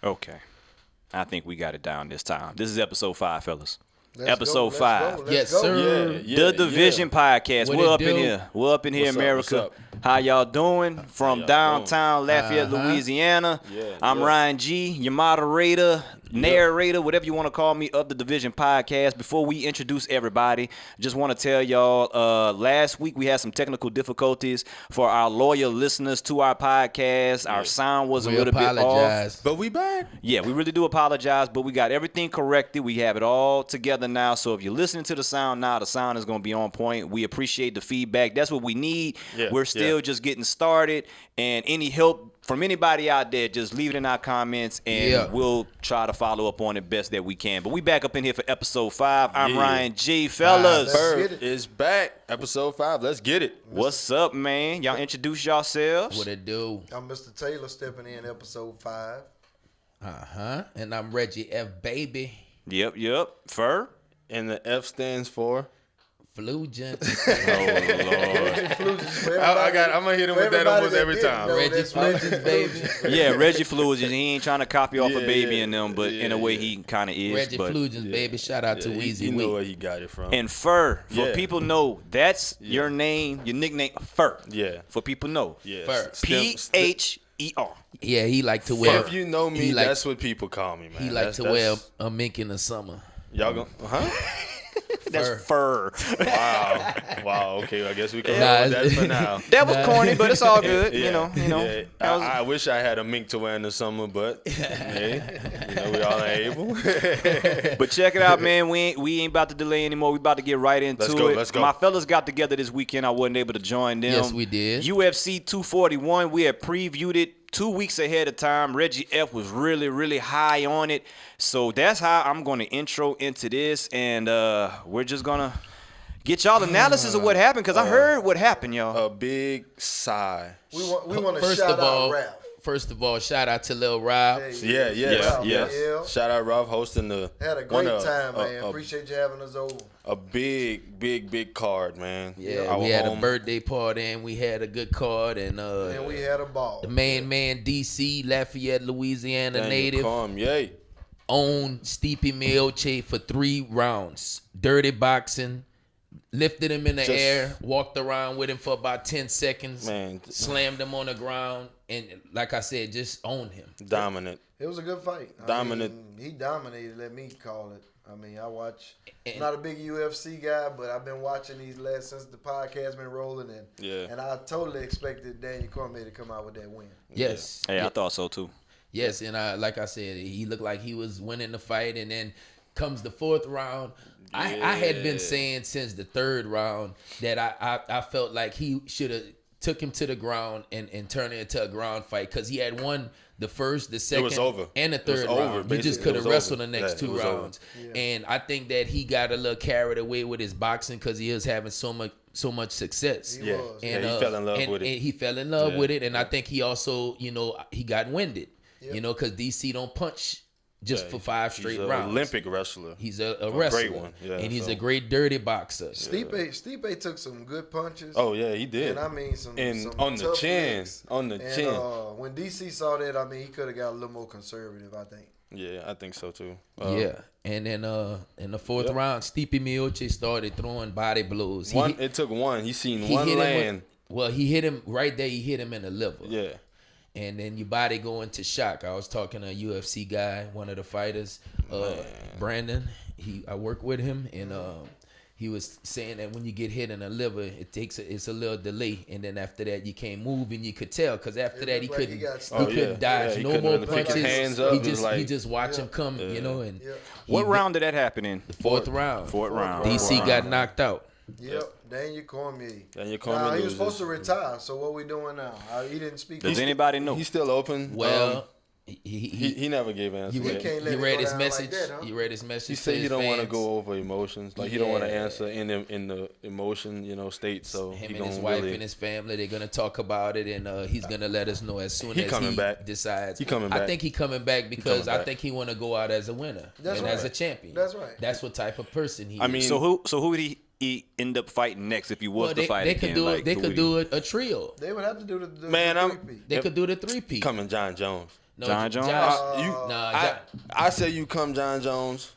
Okay. I think we got it down this time. This is episode 5, fellas. Let's episode go, 5. let's go. sir. The Division Podcast. What We're it up in do? here. We're up in here, What's up, America. what's up? How y'all doing? From y'all downtown Lafayette, Louisiana. I'm Ryan G, your moderator, narrator, whatever you want to call me, of the Division Podcast. Before we introduce everybody, just want to tell y'all, last week we had some technical difficulties for our loyal listeners to our podcast. Our sound was a little bit off. But we back. Yeah, we really do apologize, but we got everything corrected. We have it all together now. So if you're listening to the sound now, the sound is going to be on point. We appreciate the feedback. That's what we need. Yeah, We're still just getting started. And any help from anybody out there, just leave it in our comments, and we'll try to follow up on it best that we can. But we back up in here for episode 5. I'm Ryan G. Fellas. Bird is back. Episode 5. Let's get it. What's up, man? Y'all introduce yourselves. What it do? I'm Mr. Taylor stepping in episode 5. And I'm Reggie F. Baby. Yep. Fur. And the F stands for? Flugent. I'm going to hit him with that almost every time. Reggie Flugent, baby. Yeah, Reggie Flugent. He ain't trying to copy off a Baby and them, but in a way he kind of is. Reggie Flugent, baby. Shout out to Weezy. You know where he got it from. And Fur, for people know, that's your name, your nickname, Fur. Yeah. For people know. Yeah. Fur. P-H-E-R. Yeah, he like to wear. If you know me, that's what people call me, man. He like to wear a mink in the summer. Y'all go, That's Fur. Wow. Okay, I guess we can roll with that for now. That was corny, but it's all good. You know. Yeah. I wish I had a mink to wear in the summer, but hey, we all ain't able. But check it out, man. We ain't about to delay anymore. We about to get right into it. Let's go. My fellas got together this weekend. I wasn't able to join them. Yes, we did. UFC 241. We had previewed it 2 weeks ahead of time. Reggie F was really, really high on it. So that's how I'm going to intro into this. And we're just going to get y'all analysis of what happened, because I heard what happened, y'all. A big sigh. We want to shout out Ralph. First of all, shout out to Lil Rob. Yeah. Shout out Rob hosting the. Had a great time, man. Appreciate you having us over. A big card, man. Yeah, we had a birthday party and we had a good card, and we had a ball. The main man, DC, Lafayette, Louisiana native, Cormier. owned Stipe Miocic for 3 rounds. Dirty boxing. Lifted him in the air, walked around with him for about 10 seconds, slammed him on the ground, and like I said, just owned him. Dominant. It was a good fight. Dominant. He dominated, let me call it. I mean, I watch. I'm not a big UFC guy, but I've been watching these since the podcast been rolling, and I totally expected Daniel Cormier to come out with that win. Yes. Hey, I thought so too. Yes, and like I said, he looked like he was winning the fight, and then comes the 4th round. I had been saying since the 3rd round that I felt like he should have took him to the ground and turned it into a ground fight, because he had won the first, the second, and the 3rd round. He just could have wrestled the next 2 rounds. And I think that he got a little carried away with his boxing because he was having so much success. He was. And he fell in love with it. And he fell in love with it, and I think he also, he got winded, because DC don't punch just for 5 straight rounds. He's an Olympic wrestler. He's a wrestler. Great one. Yeah, and he's a great dirty boxer. Stipe took some good punches. Oh, yeah, he did. And I mean, some on the tough chin. licks. On the chin. When DC saw that, I mean, he could have got a little more conservative, I think. Yeah, I think so, too. And then in the 4th round, Stipe Miocic started throwing body blows. It took one. He seen one land. He hit him right there. He hit him in the liver. Yeah. And then your body go into shock. I was talking to a UFC guy, one of the fighters, Brandon. I work with him, and he was saying that when you get hit in the liver, it's a little delay, and then after that you can't move, and you could tell, because after that he couldn't dodge no more punches. He just watch him come, And what round did that happen in? The 4th round. 4th round. DC got knocked out. Yep, Daniel Cormier. He was supposed to retire, so what we doing now? He didn't speak. Does anybody know? He's still open. Well, he never gave an answer. He read his message. He read his message. He said he don't want to go over emotions. Like he don't want to answer in the emotion, state. So him and his wife and his family, they're gonna talk about it, and he's gonna let us know as soon as he decides. He coming back. I think he coming back because I think he want to go out as a winner as a champion. That's right. That's what type of person he is. I mean, so who would he end up fighting next if he was to fight again? They could do a trio. They would have to do the man. three-peat. They could do the 3-peat. Coming John Jones. No, John Jones? I say you come, John Jones.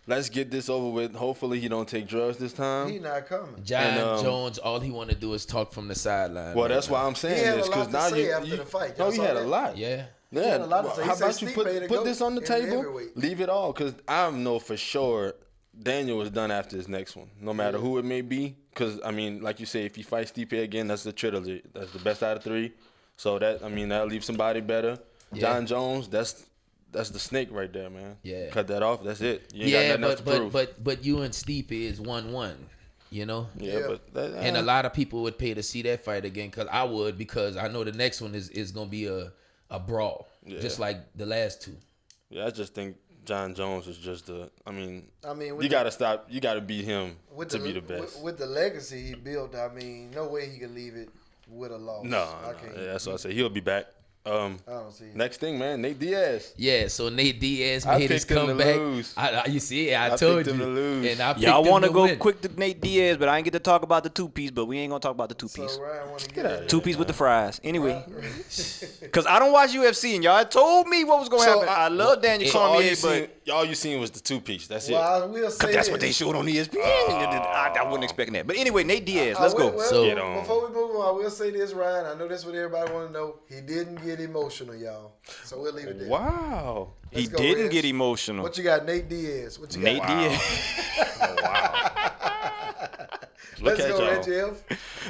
Let's get this over with. Hopefully he don't take drugs this time. He not coming. John Jones, all he want to do is talk from the sideline. Well, that's why I'm saying he had this, a lot because now say after the fight. No, he had a lot. Yeah. Yeah. A lot to say. How about you put this on the table? Heavyweight. Leave it all, because I know for sure Daniel was done after his next one, no matter who it may be. Because, I mean, like you say, if he fights Stipe again, that's the trilogy. That's the best out of 3. So, that'll leave somebody better. Yeah. John Jones, that's the snake right there, man. Yeah. Cut that off. That's it. You ain't got nothing else to prove. But you and Stipe is 1-1. You know. Yeah. But and a lot of people would pay to see that fight again. Because I would, because I know the next one is gonna be a brawl, just like the last 2. Yeah, I just think John Jones is just you gotta stop. You gotta beat him to be the best. With the legacy he built, no way he could leave it with a loss. No. Yeah, that's what I say. He'll be back. I don't see it. Next thing, man, Nate Diaz. Yeah, so Nate Diaz made his comeback. You see, I told you. Him to lose. And I y'all want to go win. quick to Nate Diaz, but I ain't get to talk about the 2-piece, but we ain't going to talk about the 2-piece. So Ryan want to Get out of here. 2-piece with the fries. Anyway, because I don't watch UFC, and y'all told me what was going to happen. I love Daniel Cormier, but all you seen was the 2-piece. That's it. I will say that's what they showed on ESPN. I wasn't expecting that. But anyway, Nate Diaz, let's go. Before we move on, I will say this, Ryan. I know that's what everybody want to know. He didn't get emotional, y'all. So we'll leave it there. Wow. He didn't get emotional. What you got, Nate Diaz? What you got? Nate Diaz. Oh, wow. Let's go, Reggie.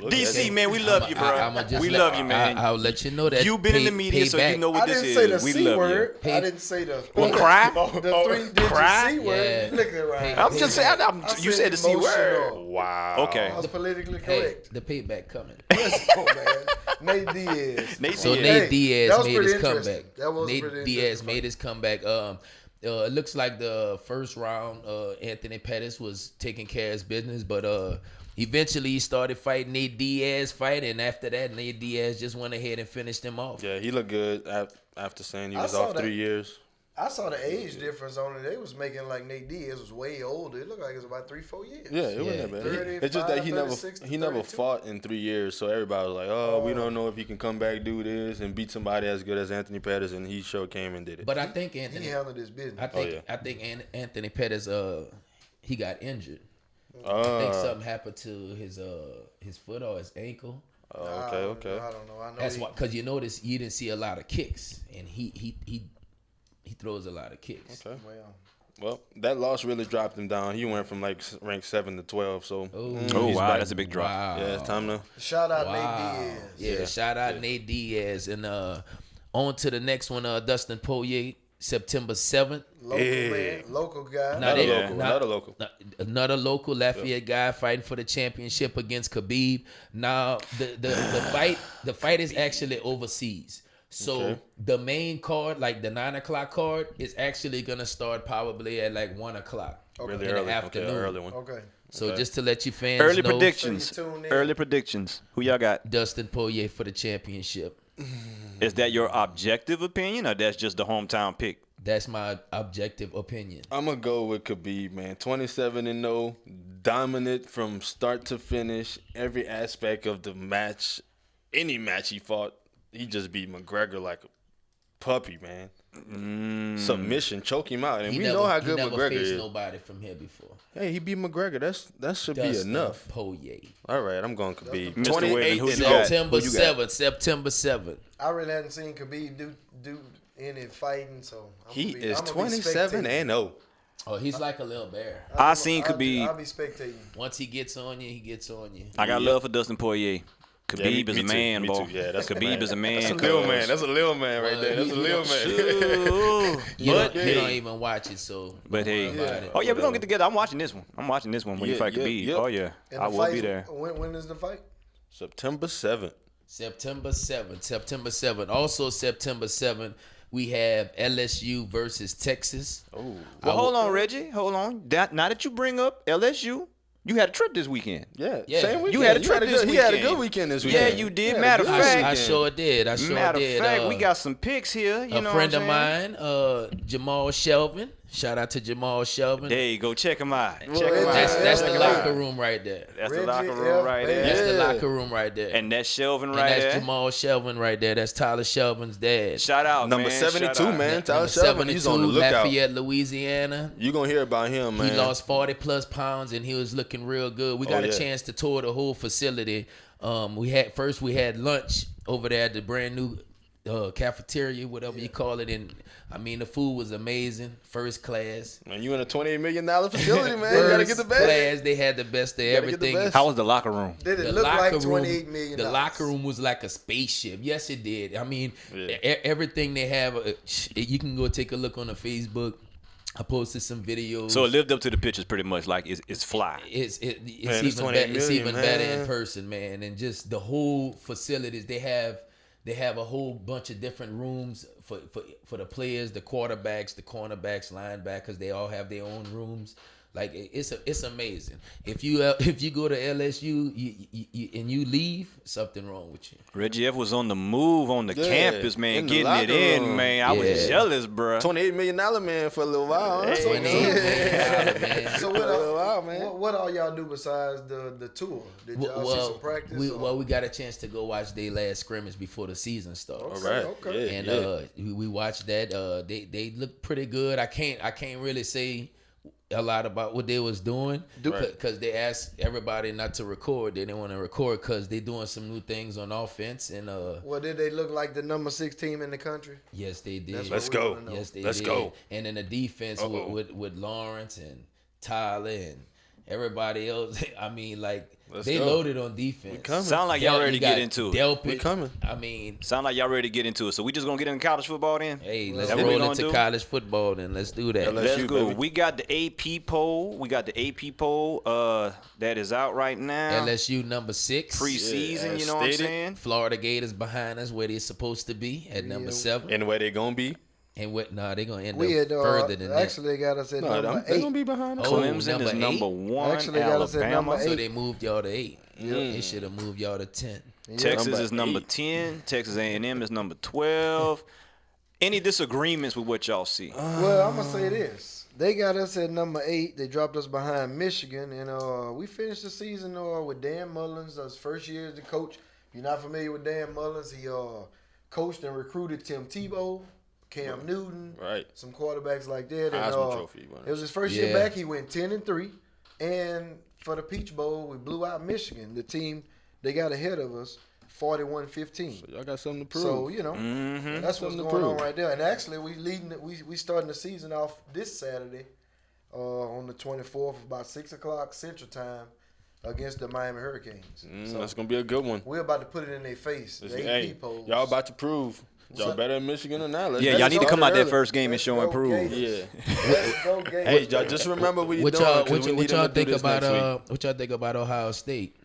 DC, man, we love you, bro. We love you, man. I'll let you know that. You've been in the media, so you know what this is. I didn't say the we C love word. you. I didn't say the cry. The 3-digit C word. Yeah. Look at Ryan. I'm just saying. You said the C word. Wow. Okay. I was politically correct. The payback coming. Let's go, man. Nate Diaz. Nate Diaz made his comeback. That was Nate Diaz made his comeback. It looks like the first round, Anthony Pettis was taking care of his business, but eventually he started fighting Nate Diaz and after that, Nate Diaz just went ahead and finished him off. Yeah, he looked good after saying he was off 3 years. I saw the age difference on it. They was making like Nate Diaz was way older. It looked like it was about 3-4 years. Yeah, it wasn't that bad. It's just that he never fought in 3 years, so everybody was like, we don't know if he can come back, do this, and beat somebody as good as Anthony Pettis, and he sure came and did it. But I think Anthony he handled his business. I think Anthony Pettis he got injured. I think something happened to his foot or his ankle. Okay. I don't know. That's why, because you notice you didn't see a lot of kicks, and he throws a lot of kicks. Okay. Well, that loss really dropped him down. He went from like ranked 7 to 12. So wow, that's a big drop. Wow. Yeah, it's time to shout out Nate Diaz. Yeah, shout out Nate Diaz, and on to the next one. Dustin Poirier, September 7th. Local guy. Another local Lafayette guy fighting for the championship against Khabib. Now the fight is actually overseas. So the main card, like the 9 o'clock card, is actually gonna start probably at like 1 o'clock in the afternoon. Early one. Okay. So just to let you fans know, Early predictions. Who y'all got? Dustin Poirier for the championship. Is that your objective opinion, or that's just the hometown pick? That's my objective opinion. I'm gonna go with Khabib, man. 27-0, dominant from start to finish, every aspect of the match, any match he fought. He just beat McGregor like a puppy, man. Submission, choke him out, and we know how good McGregor is. He never faced nobody from here before. Hey, he beat McGregor. That should be enough. Poirier. All right, I'm going Khabib. Mr. Wade, who you got? September 7th. I really hadn't seen Khabib do any fighting, so he is 27-0. Oh, he's like a little bear. I seen Khabib. I'll be spectating. Once he gets on you, he gets on you. I got love for Dustin Poirier. Khabib is a man, boy. Yeah, that's Khabib is a man. That's a little man. That's a little man right there. That's a little man. But you don't even watch it, so. But hey, we're gonna get together. I'm watching this one. when you fight Khabib. Yep. Oh yeah, I will be there. When is the fight? September 7th. September 7th. Also September 7th, we have LSU versus Texas. Oh. Well, hold on, Reggie. Hold on. Now that you bring up LSU, you had a trip this weekend. Yeah. Same weekend. You had a trip this weekend. He had a good weekend this weekend. Yeah, you did. Matter of fact, I sure did. Matter of fact, we got some picks here. You know a friend of mine, Jamal Shelvin. Shout out to Jamal Shelvin. There you go. Check him out. That's the locker room right there. That's the locker room right there. That's the locker room right there. And that's Shelvin right there. That's Jamal Shelvin right there. That's Tyler Shelvin's dad. Shout out, number man. 72, man. Tyler Shelvin. He's on the lookout. Lafayette, Louisiana. You gonna hear about him, man. He lost 40+ pounds and he was looking real good. We got a chance to tour the whole facility. We had lunch over there at the brand new cafeteria, whatever you call it, and I mean the food was amazing, first class. Man, you in a $28 million facility, man. You gotta get the best. First class, they had the best of everything. How was the locker room? Did it look like $28 million? The locker room was like a spaceship. Yes, it did. I mean, everything they have. You can go take a look on the Facebook. I posted some videos. So it lived up to the pictures pretty much. Like it's fly. It's even better in person, man. And just the whole facilities they have a whole bunch of different rooms for the players, the quarterbacks, the cornerbacks, linebackers. They all have their own rooms. Like it's amazing. If you go to LSU and you leave, something wrong with you. Reggie F was on the move on the campus, man, getting it in, room. Man. I was jealous, bro. $28 million man for a little while. Huh? $28 million, man. So what all y'all do besides the tour? Did y'all see some practice? We got a chance to go watch their last scrimmage before the season starts. Okay. And we watched that. They look pretty good. I can't really say a lot about what they was doing because they asked everybody not to record. They didn't want to record because they doing some new things on offense. And well, did they look like the number 6 team in the country? Yes, they did. Let's go. Yes, they Let's did. go. And in the defense with Lawrence and Tyler and everybody else, I mean, like they loaded on defense. Sound like y'all ready to get into it. Delpit, we coming. I mean, sound like y'all ready to get into it. So we just gonna get into college football then? Hey, let's roll into college football then. Let's do that. Let's go. Baby. We got the AP poll. That is out right now. LSU number 6 preseason. You know what I'm saying? Florida Gators behind us where they're supposed to be at number 7. And where they gonna be? And what? Nah, they're gonna end up further than that. Actually, they got us at number 8. They're gonna be behind us. Clemson is number 1. Actually, they got us at number 8. So they moved y'all to 8. They should have moved y'all to 10. Texas is number 10. Texas A&M is number 12. Any disagreements with what y'all see? Well, I'm gonna say this. They got us at number 8. They dropped us behind Michigan, and we finished the season with Dan Mullins. His first year as the coach. If you're not familiar with Dan Mullins, he coached and recruited Tim Tebow, Cam Newton, some quarterbacks like that. And, Heisman Trophy. It was his first year back. He went 10-3, and for the Peach Bowl, we blew out Michigan. The team they got ahead of us, 41-15. So y'all got something to prove. So that's what's going on right there. And actually, we starting the season off this Saturday, on the 24th, about 6:00 Central Time, against the Miami Hurricanes. So that's gonna be a good one. We're about to put it in their face. Y'all about to prove. Y'all better than Michigan or not? Y'all need to come out that first game and show and prove. Yeah. Let's go Gators. Hey, y'all just remember what you're doing. What y'all think about what y'all think about Ohio State?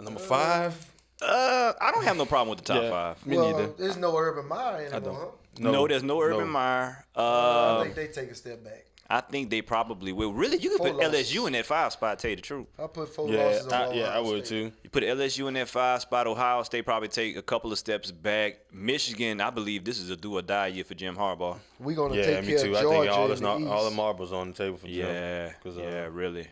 Number 5. I don't have no problem with the top 5. Me neither. There's no Urban Meyer anymore. No, there's no Urban Meyer. I think they take a step back. I think they probably will. Really, you can put LSU in that 5 spot, tell you the truth. I'll put 4 losses on Ohio State. I would too. You put LSU in that 5 spot. Ohio State probably take a couple of steps back. Michigan, I believe this is a do or die year for Jim Harbaugh. We're going to take care of Georgia. I think all the marbles on the table for Jim. Really.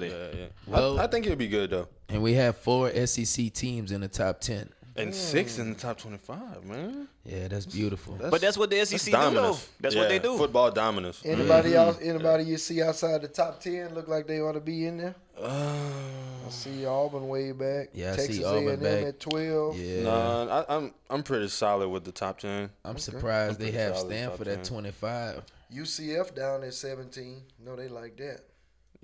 Yeah. Well, I think he'll be good, though. And we have 4 SEC teams in the top 10. And 6 in the top 25, man. Yeah, that's beautiful. But that's what the SEC do, though. That's what they do. Football dominance. Anybody else? Anybody you see outside the top 10 look like they ought to be in there? I see Auburn way back. Yeah, Texas I see Auburn back at 12. Yeah. Nah, I'm pretty solid with the top 10. I'm surprised they have Stanford at 25. UCF down at 17. No, they like that.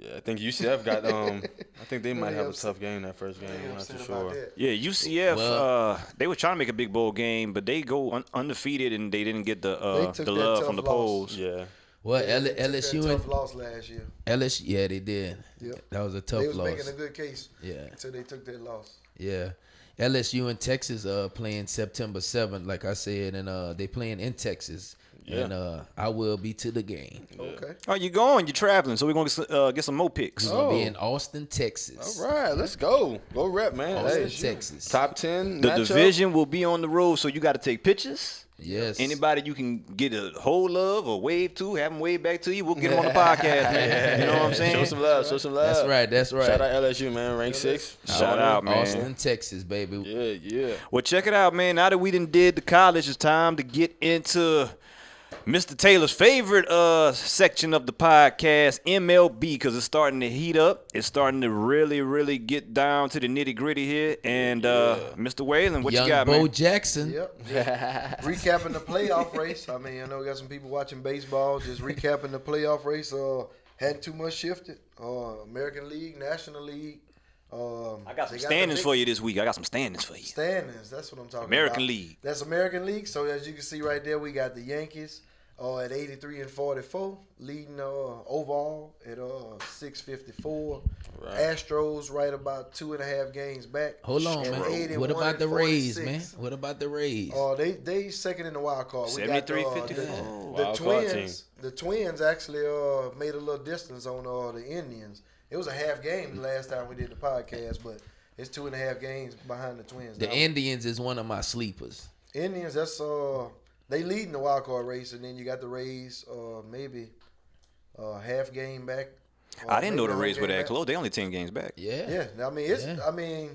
Yeah, I think UCF got. I think they might have a tough game that first game. I'm not too sure. Yeah, UCF. They were trying to make a big bowl game, but they go undefeated and they didn't get the love from the polls. Yeah. Well, LSU tough loss last year. LSU, yeah, they did. Yep. That was a tough loss. They was making a good case. Yeah. Until they took that loss. Yeah. LSU and Texas playing September 7th, like I said, and they playing in Texas. and I will be to the game. Okay. Oh, you going? You're traveling, so we're gonna get some more picks. We're gonna be in Austin, Texas. All right, let's go. Go rep, man. Austin, Texas. Top 10 The matchup. division will be on the road, so you got to take pictures. Yes. Anybody you can get a hold of or wave to, have them wave back to you. We'll get them on the podcast, man. You know what I'm saying? Show some love. Show some love. That's right. Shout out LSU, man. Rank 6. Shout out, man. Austin, Texas, baby. Yeah. Well, check it out, man. Now that we done did the college, it's time to get into Mr. Taylor's favorite section of the podcast, MLB, because it's starting to heat up. It's starting to really, really get down to the nitty-gritty here. And Mr. Whalen, what Young you got, Bo man? Jackson. Yep. Recapping the playoff race. I mean, I know we got some people watching baseball. Just recapping the playoff race. Hadn't too much shifted. American League, National League. I got some standings for you this week. Standings. That's what I'm talking about. American League. That's American League. So as you can see right there, we got the Yankees at 83-44, leading overall at 654. Right. Astros right about 2.5 games back. Hold on, man. What about the Rays, man? What about the Rays? They second in the wild card. 73-54. The Twins actually made a little distance on the Indians. It was a half game the last time we did the podcast, but it's 2.5 games behind the Twins. The Indians is one of my sleepers. Indians, that's they leading the wild card race, and then you got the Rays, maybe half game back. I didn't know the Rays were that close. They only 10 games back. Yeah. I mean,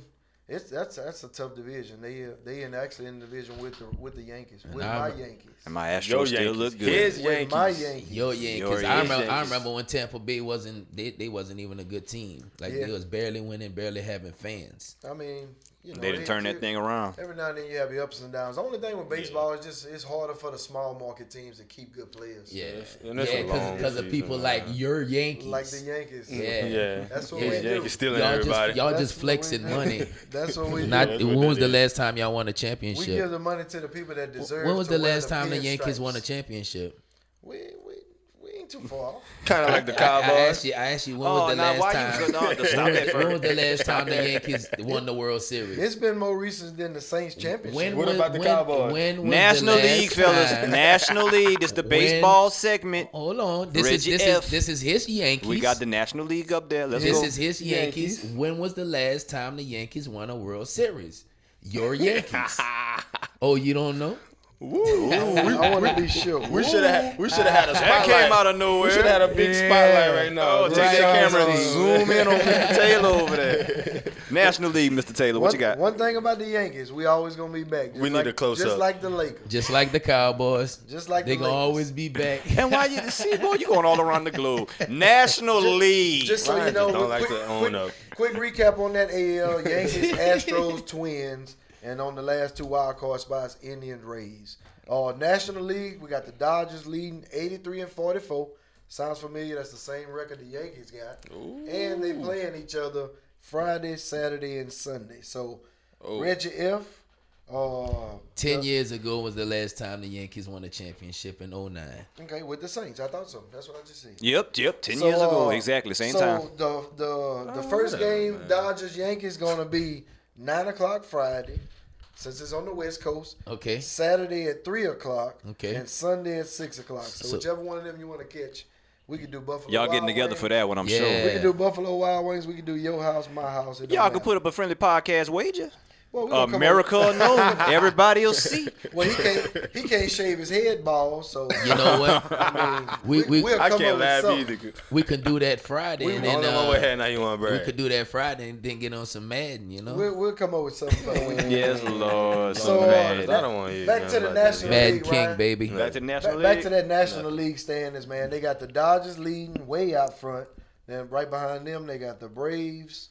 that's a tough division. They actually in the division with the Yankees, with my Yankees. And my Astros still look good. His With Yankees. my Yankees. Your Yankees. Your I Yankees. remember when Tampa Bay wasn't even a good team. Like they was barely winning, barely having fans. I mean, you know, They didn't turn that thing around. Every now and then you have your ups and downs. The only thing with baseball is just it's harder for the small market teams to keep good players. Yeah, And it's a long because of people season, like man. your Yankees. Like the Yankees. Yeah. That's what Yeah. we do. Yankees stealing everybody. Y'all That's just what flexing we do. money. That's what we Not do. what when was it the is. last time y'all won a We championship? give the money to the people that deserve. When was to the wear last time the Yankees pinstripes. won a championship? We ain't too far. Kind of like the I Cowboys. asked you when was the last time? Stop that When was first. the last time the Yankees won the World Series? It's been more recent than the Saints championship. What about the Cowboys? When was National the last League, fellas. time- National League. This the When- baseball segment. Hold on. This Reggie is F. this is his Yankees. We got the National League up there. Let's This go. is his Yankees. When was the last time the Yankees won a World Series? Your Yankees. Oh, you don't know? I want to be sure. We should have had a spotlight. That came out of nowhere. We should have had a big spotlight right now. Oh, take that camera and zoom in on Mr. Taylor over there. National League, Mr. Taylor. What you got? One thing about the Yankees, we always gonna be back. Just We need a close-up. Just like the Lakers. Just like the Cowboys. Just like they the gonna Lakers. always be back. And why you see, boy, you going all around the globe. National League. Just so Ryan you know, just don't like to own up. quick recap on that AL: Yankees, Astros, Twins, and on the last two wild card spots, Indians, Rays. National League, we got the Dodgers leading 83-44. Sounds familiar? That's the same record the Yankees got. Ooh. And they playing each other Friday, Saturday, and Sunday. So Reggie F. 10 years ago was the last time the Yankees won a championship in 09. Okay, with the Saints. I thought so. That's what I just said. Yep. 10 So, years ago. Exactly. Same time. So the first game, Dodgers Yankees, gonna be 9:00 Friday, since it's on the West Coast. Okay. Saturday at 3:00. Okay. And Sunday at 6:00. So So- whichever one of them you want to catch, we could do Buffalo. Y'all getting Wild together Wings. for that one, I'm Yeah. sure. We could do Buffalo Wild Wings. We could do your house, my house. It don't Y'all can matter. put up a friendly podcast wager. Well, we gonna come America up- will know. Everybody will see. Well, he can't shave his head bald, so You know what? I We we'll I come can't up with laugh something. either. we can do that Friday and I don't then know what head now you want to we brag. could do that Friday and then get on some Madden, you know? We'll come up with something. for the weekend. Yes, Lord. So, I don't want to hear back nothing to the about that. National Madden League, King, Ryan. baby. Back to the National League. Back to that National League standings, man. They got the Dodgers leading way out front. Then right behind them, they got the Braves,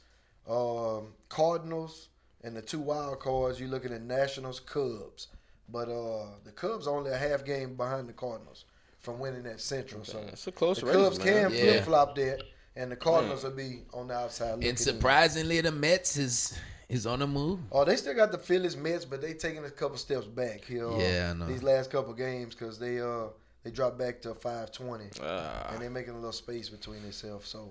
Cardinals, and the two wild cards. You're looking at Nationals, Cubs. But the Cubs are only a half game behind the Cardinals from winning that Central. So It's a close the race, Cubs man. can Yeah. flip-flop that, and the Cardinals will be on the outside. looking And in. surprisingly, the Mets is on the move. Oh, they still got the Phillies, Mets, but they taking a couple steps back here. Yeah, I know. These last couple games because they dropped back to 520, and they're making a little space between themselves. So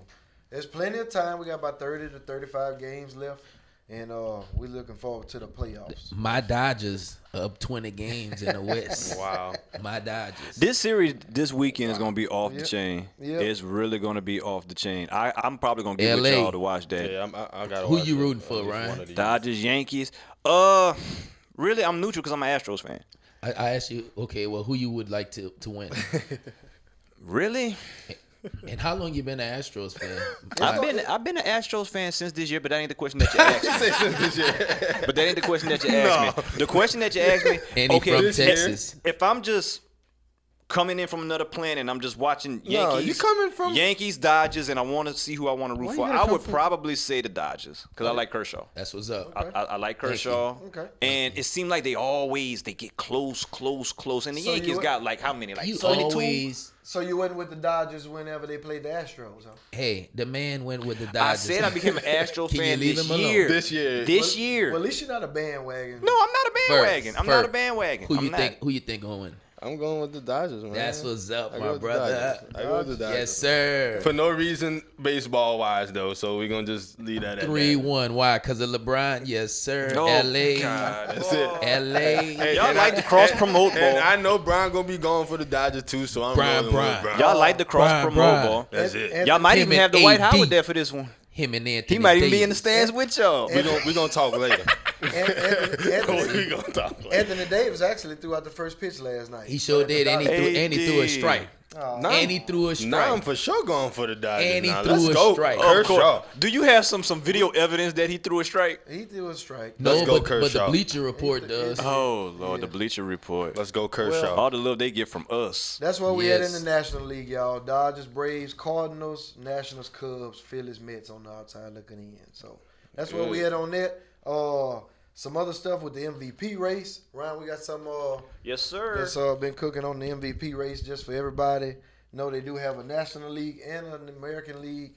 there's plenty of time. We got about 30 to 35 games left And we're looking forward to the playoffs. My Dodgers up 20 games in the West. Wow. My Dodgers. This series this weekend is going to be off the chain. Yep. It's really going to be off the chain. I'm probably going to get with y'all to watch that. Yeah, I got. Who you rooting for, Ryan? Dodgers, Yankees. Really, I'm neutral because I'm an Astros fan. I asked you, okay, well, who you would like to win? Really? And how long you been an Astros fan? I've been an Astros fan since this year, but that ain't the question that you asked me. But that ain't the question that you asked me. The question that you asked me, and okay, from Texas. If I'm just coming in from another planet and I'm just watching Yankees, you coming from Yankees, Dodgers, and I want to see who I want to root for, I would probably say the Dodgers because I like Kershaw. That's what's up. Okay. I like Kershaw. Okay. And it seemed like they get close. And the So Yankees got like how many? Like You 22? always. So you went with the Dodgers whenever they played the Astros, huh? Hey, the man went with the Dodgers. I said I became an Astros Can you fan leave this him alone? year. This year. Well, at least you're not a bandwagon. No, I'm not a bandwagon. I'm not a bandwagon. Who I'm you not. think? Who you think gonna win? I'm going with the Dodgers, man. That's what's up, I my go with the brother. Dodgers. I go with the Dodgers. Yes, sir. For no reason, baseball wise though. So we're gonna just leave that at 3-1. Why? Because of LeBron. Yes, sir. Oh, L.A. God. That's it. L.A. Hey, Y'all and like to cross promote And ball. I know Brian gonna be going for the Dodgers too, so I'm Brian, rolling with Brian. Y'all like to cross promote Brian. ball. That's it. Y'all might Him even have and Dwight AD. Howard there for this one. Him and Anthony He might even be in the Davis. stands with y'all. We gonna talk later. Anthony, We gonna talk later. Anthony Davis actually threw out the first pitch last night. He sure did, and he threw a strike. Now And he threw a strike. I'm for sure going for the Dodgers. And he now. threw Let's a go. strike. Of Kershaw. course. Do you have some video evidence that he threw a strike? He threw a strike. No, Let's go, but the Kershaw. Bleacher Report does. Oh, Lord, the Bleacher Report. Let's go, Kershaw. All the love they get from us. That's what we had in Yes. the National League, y'all. Dodgers, Braves, Cardinals, Nationals, Cubs, Phillies, Mets on the outside looking in. So that's what we had on that. Some other stuff with the MVP race. Ryan, we got some Yes, sir. that's been cooking on the MVP race just for everybody. No, they do have a National League and an American League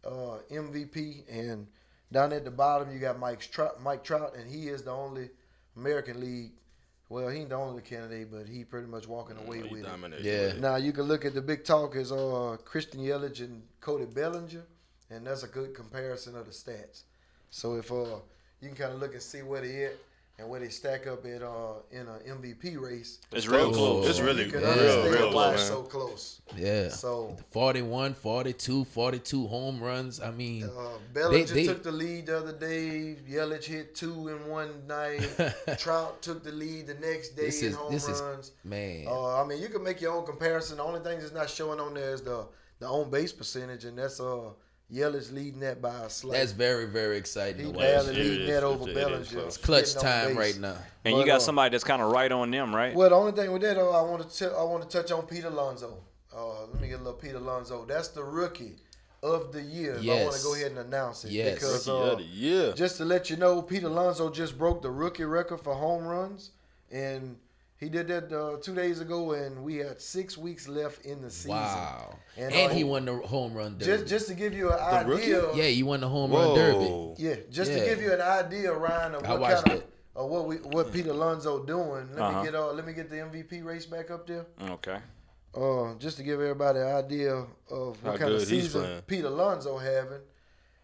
MVP. And down at the bottom, you got Mike Trout, and he is the only American League. Well, he ain't the only candidate, but he pretty much walking away with it. Yeah. Now, you can look at the big talk is Christian Yelich and Cody Bellinger, and that's a good comparison of the stats. So if you can kind of look and see where they at and where they stack up at in an MVP race. It's real close. It's really You can real understand why close, it's man. so close. Yeah. So 41, 42 home runs. I mean, Bellinger they- took the lead the other day. Yelich hit 2 in one night. Trout took the lead the next day in home runs. Man. I mean, you can make your own comparison. The only thing that's not showing on there is the on base percentage, and that's Yelich leading that by a slight. That's very, very exciting. He to barely watch. leading that over Bellinger. It's Clutch getting on time base. right now. And But, you got somebody that's kind of right on them, right? Well, the only thing with that, I want to touch on Pete Alonso. Let me get a little Pete Alonso. That's the rookie of the year. I want to Yes. go ahead and announce it Yes. because Rookie of the year. just to let you know, Pete Alonso just broke the rookie record for home runs, and he did that 2 days ago, and we had 6 weeks left in the season. Wow. And, And he won the home run derby. Just to give you an idea. Yeah, he won the home run derby. Yeah, just Yeah. to give you an idea, Ryan, of I what watched kind it. of what Pete Alonso doing. Uh-huh. Let me get the MVP race back up there. Okay. Just to give everybody an idea of How what kind of good he's season playing. Pete Alonso having.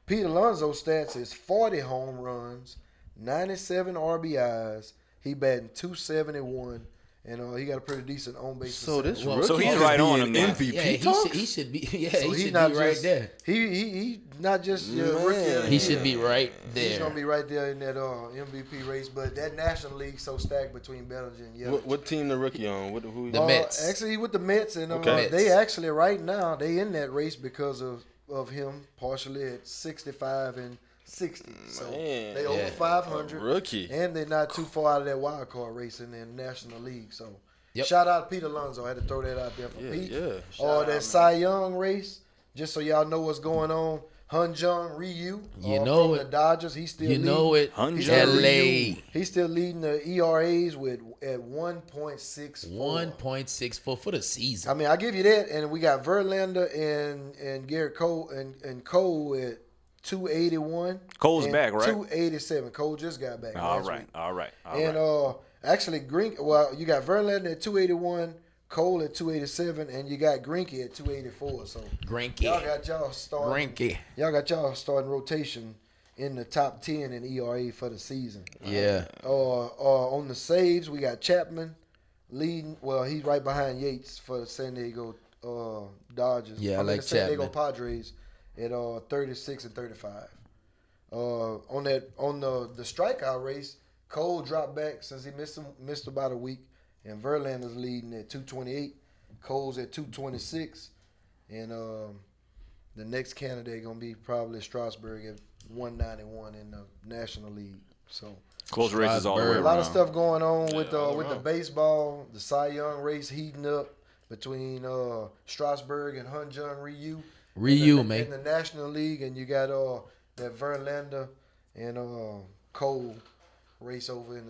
Pete Alonso's stats is 40 home runs, 97 RBIs. He batting .271. And he got a pretty decent on base. So this percentage. rookie So he's is right on being him now. MVP Yeah, talks? he should be. Yeah, So he he's should not be right just, there. He not just your rookie. of the He year. should be right He's gonna there. be right there in that MVP race. But that National League so stacked between Bellinger and Yelich. What team the rookie on? Who? The Mets. Actually, he with the Mets, and Okay. they actually right now they in that race because of him partially at 65 and 60. So Man. they over Yeah. 500, Rookie. and they're not too far out of that wild card race in the National League. So Yep. shout out Pete Alonso. I had to throw that out there for Yeah, Pete. yeah. Or that Cy Young race, just so y'all know what's going on. Hyun-Jung Ryu, You know from it. the Dodgers. He's still You know it. Hyun-Jung LA. He's still leading the ERAs at 1.64. 1.64 for the season. I mean, I give you that, and we got Verlander and Garrett Cole and Cole at 281. Cole's and back, right? 287. Cole just got back. All last right. week. All right. All And right. actually, you got Verlander at 281, Cole at 287, and you got Greinke at 284. So Grinky. y'all got y'all starting. Grinky. Y'all got y'all starting rotation in the top 10 in ERA for the season. Yeah. On the saves, we got Chapman leading. Well, he's right behind Yates for the San Diego Dodgers. Yeah, I like the San Diego Chapman. Padres at 36 and 35. On the strikeout race, Cole dropped back since he missed about a week, and Verlander's leading at 228. Cole's at 226, and the next candidate gonna be probably Strasburg at 191 in the National League. So close races all the way around. A lot of stuff going on with the baseball. The Cy Young race heating up between Strasburg and Hyun-Jin Ryu. Man. In the National League, and you got that Verlander and Cole race over in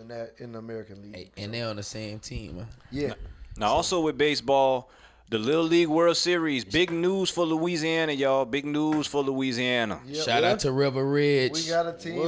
the American League. Hey, and they're on the same team, man. Yeah. Now, also with baseball, the Little League World Series. Big news for Louisiana, y'all. Big news for Louisiana. Yep. Shout out to River Ridge. We got a team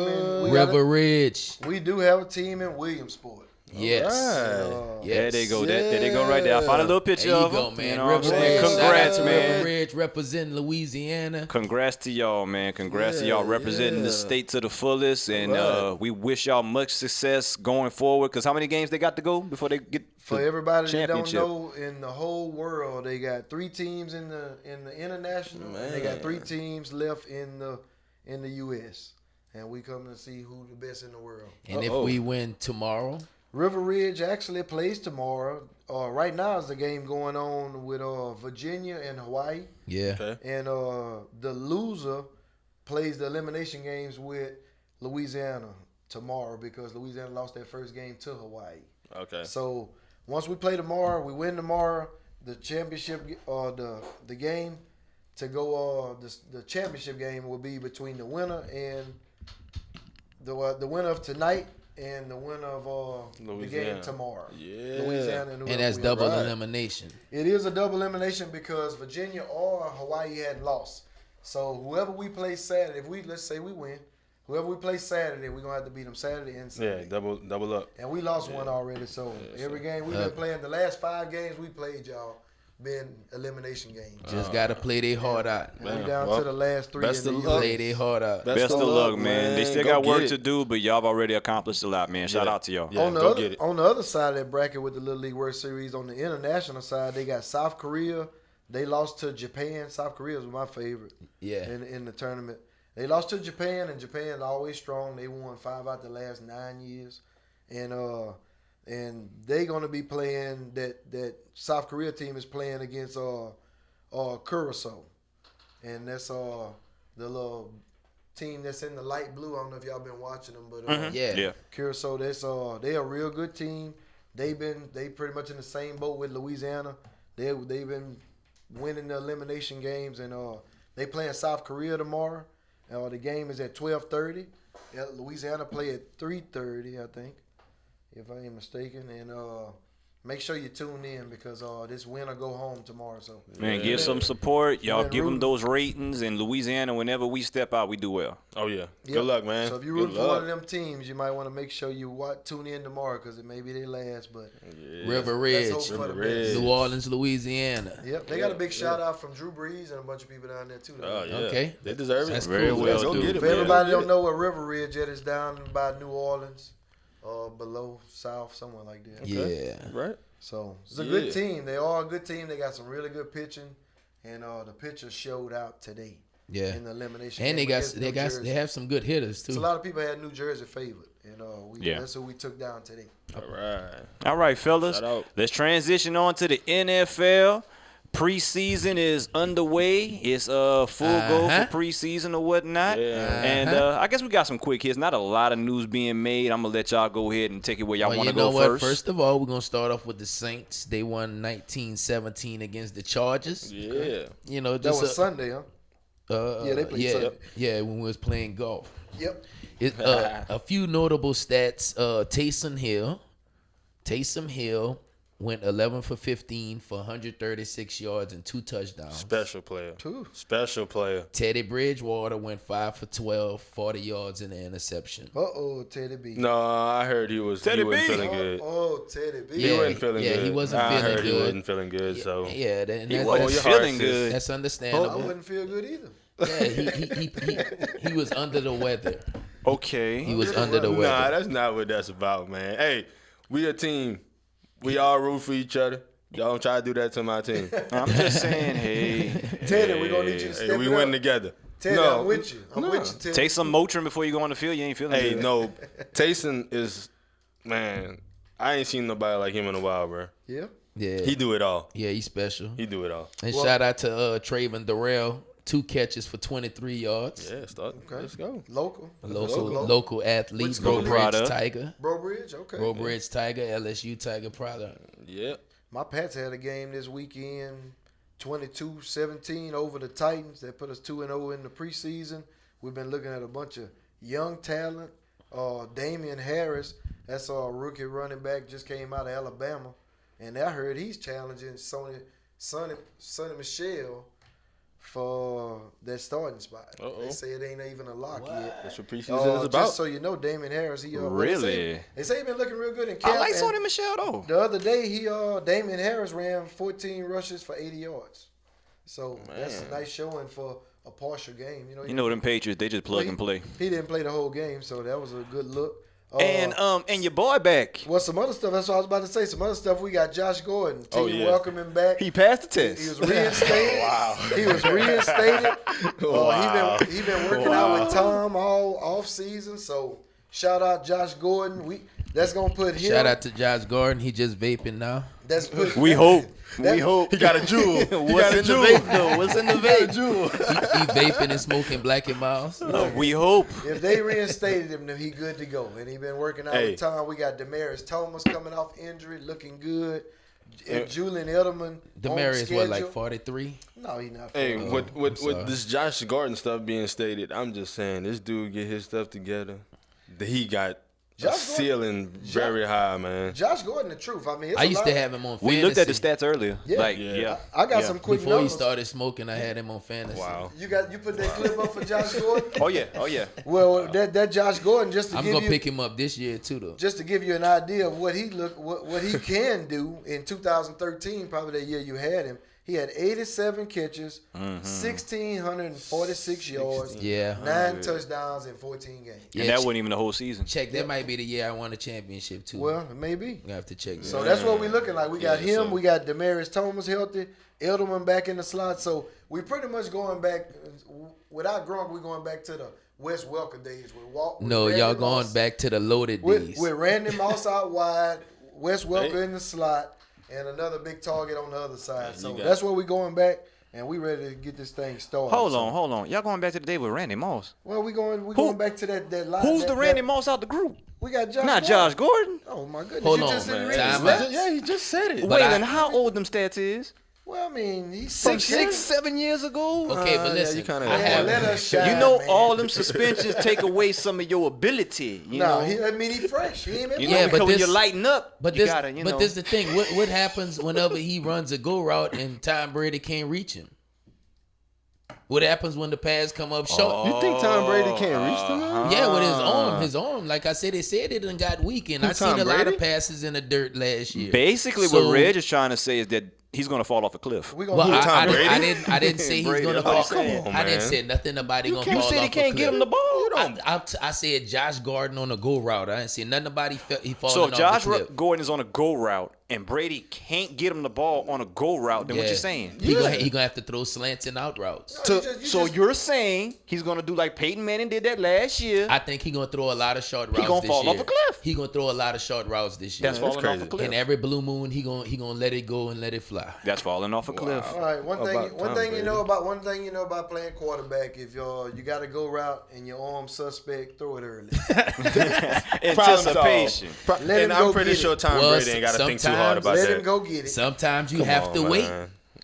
River Ridge. We do have a team in Williamsport. Yes. Right. There they go. There they go right there. I found a little picture There you of go, them. man. You know what I'm River saying? Ridge. Congrats, Shout out to man. River Ridge representing Louisiana. Congrats to y'all, man. Congrats to y'all representing the state to the fullest. And we wish y'all much success going forward. Because how many games they got to go before they get For everybody that don't championship? know, in the whole world, they got 3 teams in the international, and they got 3 teams left in the U.S. And we come to see who the best in the world. And if we win tomorrow, River Ridge actually plays tomorrow. Right now is the game going on with Virginia and Hawaii. yeah. Okay. And the loser plays the elimination games with Louisiana tomorrow because Louisiana lost their first game to Hawaii. Okay. So once we play tomorrow, we win tomorrow, the championship the game to go the championship game will be between the winner and the winner of tonight and the winner of the game tomorrow. Yeah. Louisiana and And that's double elimination. It is a double elimination because Virginia or Hawaii hadn't lost. So whoever we play Saturday, let's say we win, whoever we play Saturday, we're gonna have to beat them Saturday and Sunday. Yeah, double up. And we lost one already. So every game we've been playing, the last 5 games we played, y'all, been elimination games. Just gotta play their heart out. And we down to the last 3 best in the of luck. Play their heart out. Best of luck, man. They still got work get to it. do, but y'all have already accomplished a lot, man. Shout out to y'all. Yeah, on go get it. the other side of that bracket with the Little League World Series, on the international side, they got South Korea. They lost to Japan. South Korea was my favorite. Yeah. In the tournament, they lost to Japan, and Japan's always strong. They won 5 out the last 9 years, and they gonna be playing that South Korea team is playing against Curacao, and that's the little team that's in the light blue. I don't know if y'all been watching them, but Yeah. Curacao, they a real good team. They pretty much in the same boat with Louisiana. They've been winning the elimination games, and they playing South Korea tomorrow. The game is at 12:30. Louisiana play at 3:30, I think, if I ain't mistaken. And make sure you tune in because this win or go home tomorrow. So Man, give some support. Y'all Man, give them root. those ratings. In Louisiana, whenever we step out, we do well. Oh yeah. Yep. Good luck, man. So if you're Good rooting for one luck. of them teams, you might want to make sure you tune in tomorrow because it may be their last. But River let's Ridge. hope for the River best. Ridge. New Orleans, Louisiana. Yep, they got a big shout out from Drew Brees and a bunch of people down there too. Oh yeah. Okay. They deserve it. That's Very cool. well Go do. get it, For man. everybody Go don't get know where River Ridge is down by New Orleans, below South, somewhere like that. Yeah. it. Right. So it's a good team. They are a good team. They got some really good pitching, and the pitchers showed out today. Yeah. In the elimination. And game against New Jersey. they have some good hitters So a too. lot of people had New Jersey favored, and Yeah. that's who we took down today. All All right, fellas. Shout out. Let's transition on to the NFL. Preseason is underway. It's full go for preseason or whatnot. Yeah. And I guess we got some quick hits. Not a lot of news being made. I'm going to let y'all go ahead and take it where y'all want to go first. First of all, we're going to start off with the Saints. They won 19-17 against the Chargers. Yeah. You know, That just was Sunday, huh? Yeah, they played Sunday. Yeah, when we was playing golf. Yep. A few notable stats. Taysom Hill went 11 for 15 for 136 yards and 2 touchdowns. Special player. Two. Special player. Teddy Bridgewater went 5 for 12, 40 yards and an interception. Teddy B. No, I heard he wasn't Teddy B. feeling good. Teddy B. He wasn't feeling good. he wasn't I feeling heard good. he wasn't feeling good. So Yeah, He wasn't feeling good. That's I understandable. wouldn't feel good either. he was under the weather. Okay. He was under the weather. Nah, that's not what that's about, man. Hey, we a team. We all root for each other. Y'all don't try to do that to my team. I'm just saying, hey. Teddy, we're going to need you to step we it win up. together. Teddy, No, I'm with you. I'm with you, Teddy. Take some Motrin before you go on the field. You ain't feeling Hey, good. no. Taysom is, man, I ain't seen nobody like him in a while, bro. Yeah. Yeah. He do it all. Yeah, he's special. He do it all. And shout out to Trayvon Darrell. 2 catches for 23 yards. Yeah, start. Okay. Let's go. Local athlete. Which Bro school? Bridge Tiger. Bro Bridge, okay. Bro Bridge Tiger, LSU Tiger product. Yeah. My Pats had a game this weekend, 22-17 over the Titans. That put us 2-0 in the preseason. We've been looking at a bunch of young talent. Damian Harris, that's our rookie running back, just came out of Alabama. And I heard he's challenging Sonny Michel for that starting spot. They say it ain't even a lock yet. That's what preseason is about. Just so you know, Damian Harris, he really? They say he been looking real good in camp. I like Sonny Michel though. The other day, Damian Harris ran 14 rushes for 80 yards. So that's a nice showing for a partial game. You know them Patriots, they just plug and play. He didn't play the whole game, so that was a good look. And your boy back. Well, some other stuff. That's what I was about to say. Some other stuff. We got Josh Gordon. Team welcome him back. He passed the test. He was reinstated. Wow. He was reinstated. He been working out with Tom all off season. So shout out Josh Gordon. That's gonna put him. Shout out to Josh Gordon. He just vaping now. We hope. We hope. He got a jewel. What's in the vape though? What's in the vape? He vaping and smoking Black and Miles. We hope. If they reinstated him, then he good to go. And he been working out with Tom. We got Demaryius Thomas coming off injury, looking good. And Julian Edelman. Demaryius what, like 43? No, he not. Hey, with this Josh Gordon stuff being stated, I'm just saying this dude get his stuff together. He got ceiling very high, man. Josh Gordon, the truth. I mean, I used to have him on fantasy. We looked at the stats earlier. Yeah. I got some quick Before numbers. he started smoking, I had him on fantasy. Wow. You put that clip up for Josh Gordon? Oh yeah. Well, that Josh Gordon, I'm gonna pick him up this year too, though. Just to give you an idea of what he can do in 2013, probably that year you had him. He had 87 catches, 1,646 yards, 9 touchdowns in 14 games. Yeah, and that wasn't even the whole season. That might be the year I won a championship too. Well, maybe. I have to check that. So that's what we're looking like. We got him. We got Demaryius Thomas healthy. Edelman back in the slot. So we pretty much going back. Without Gronk, we're going back to the Wes Welker days. Y'all going back to the loaded days. With Randy Moss out wide, Wes Welker in the slot, and another big target on the other side. So that's where we're going back, and we ready to get this thing started. Hold on. Y'all going back to the day with Randy Moss? Well, we going back to that line. Who's the Randy Moss out the group? We got Josh. Not Josh Gordon. Oh my goodness! Hold on, man. Yeah, he just said it. Waylon, how old them stats is? Well, I mean, he's 7 years ago. Okay, but listen, let us shine, you know, man. all them suspensions take away some of your ability. You know, he fresh. He ain't because when you lighten up, but you gotta, But this is the thing. What happens whenever he runs a go route and Tom Brady can't reach him? What happens when the pass come up short? You think Tom Brady can't reach them? Yeah, with his arm. Like I said, they said it done got weak, and I seen a lot of passes in the dirt last year. Basically, what Reg is trying to say is that he's going to fall off a cliff. I didn't say he's going to fall. I didn't say nothing about he going to fall off a cliff. You said he can't get him the ball. I said Josh Gordon on a go route. I didn't say nothing about he falling off the cliff. So if Josh Gordon is on a go route and Brady can't get him the ball on a go route, then what you saying? He gonna have to throw slants and out routes. So you're saying he's gonna do like Peyton Manning did that last year? I think he's gonna throw a lot of short routes. He's gonna fall off a cliff. He's gonna throw a lot of short routes this year. That's falling off a cliff. And every blue moon, he gonna let it go and let it fly. That's falling off a cliff. All right, one thing you know about playing quarterback, if you got to go route and your arm suspect, throw it early. Anticipation. And I'm pretty sure Tom Brady ain't got to think too hard about that. Let him go get it. Sometimes you have to wait.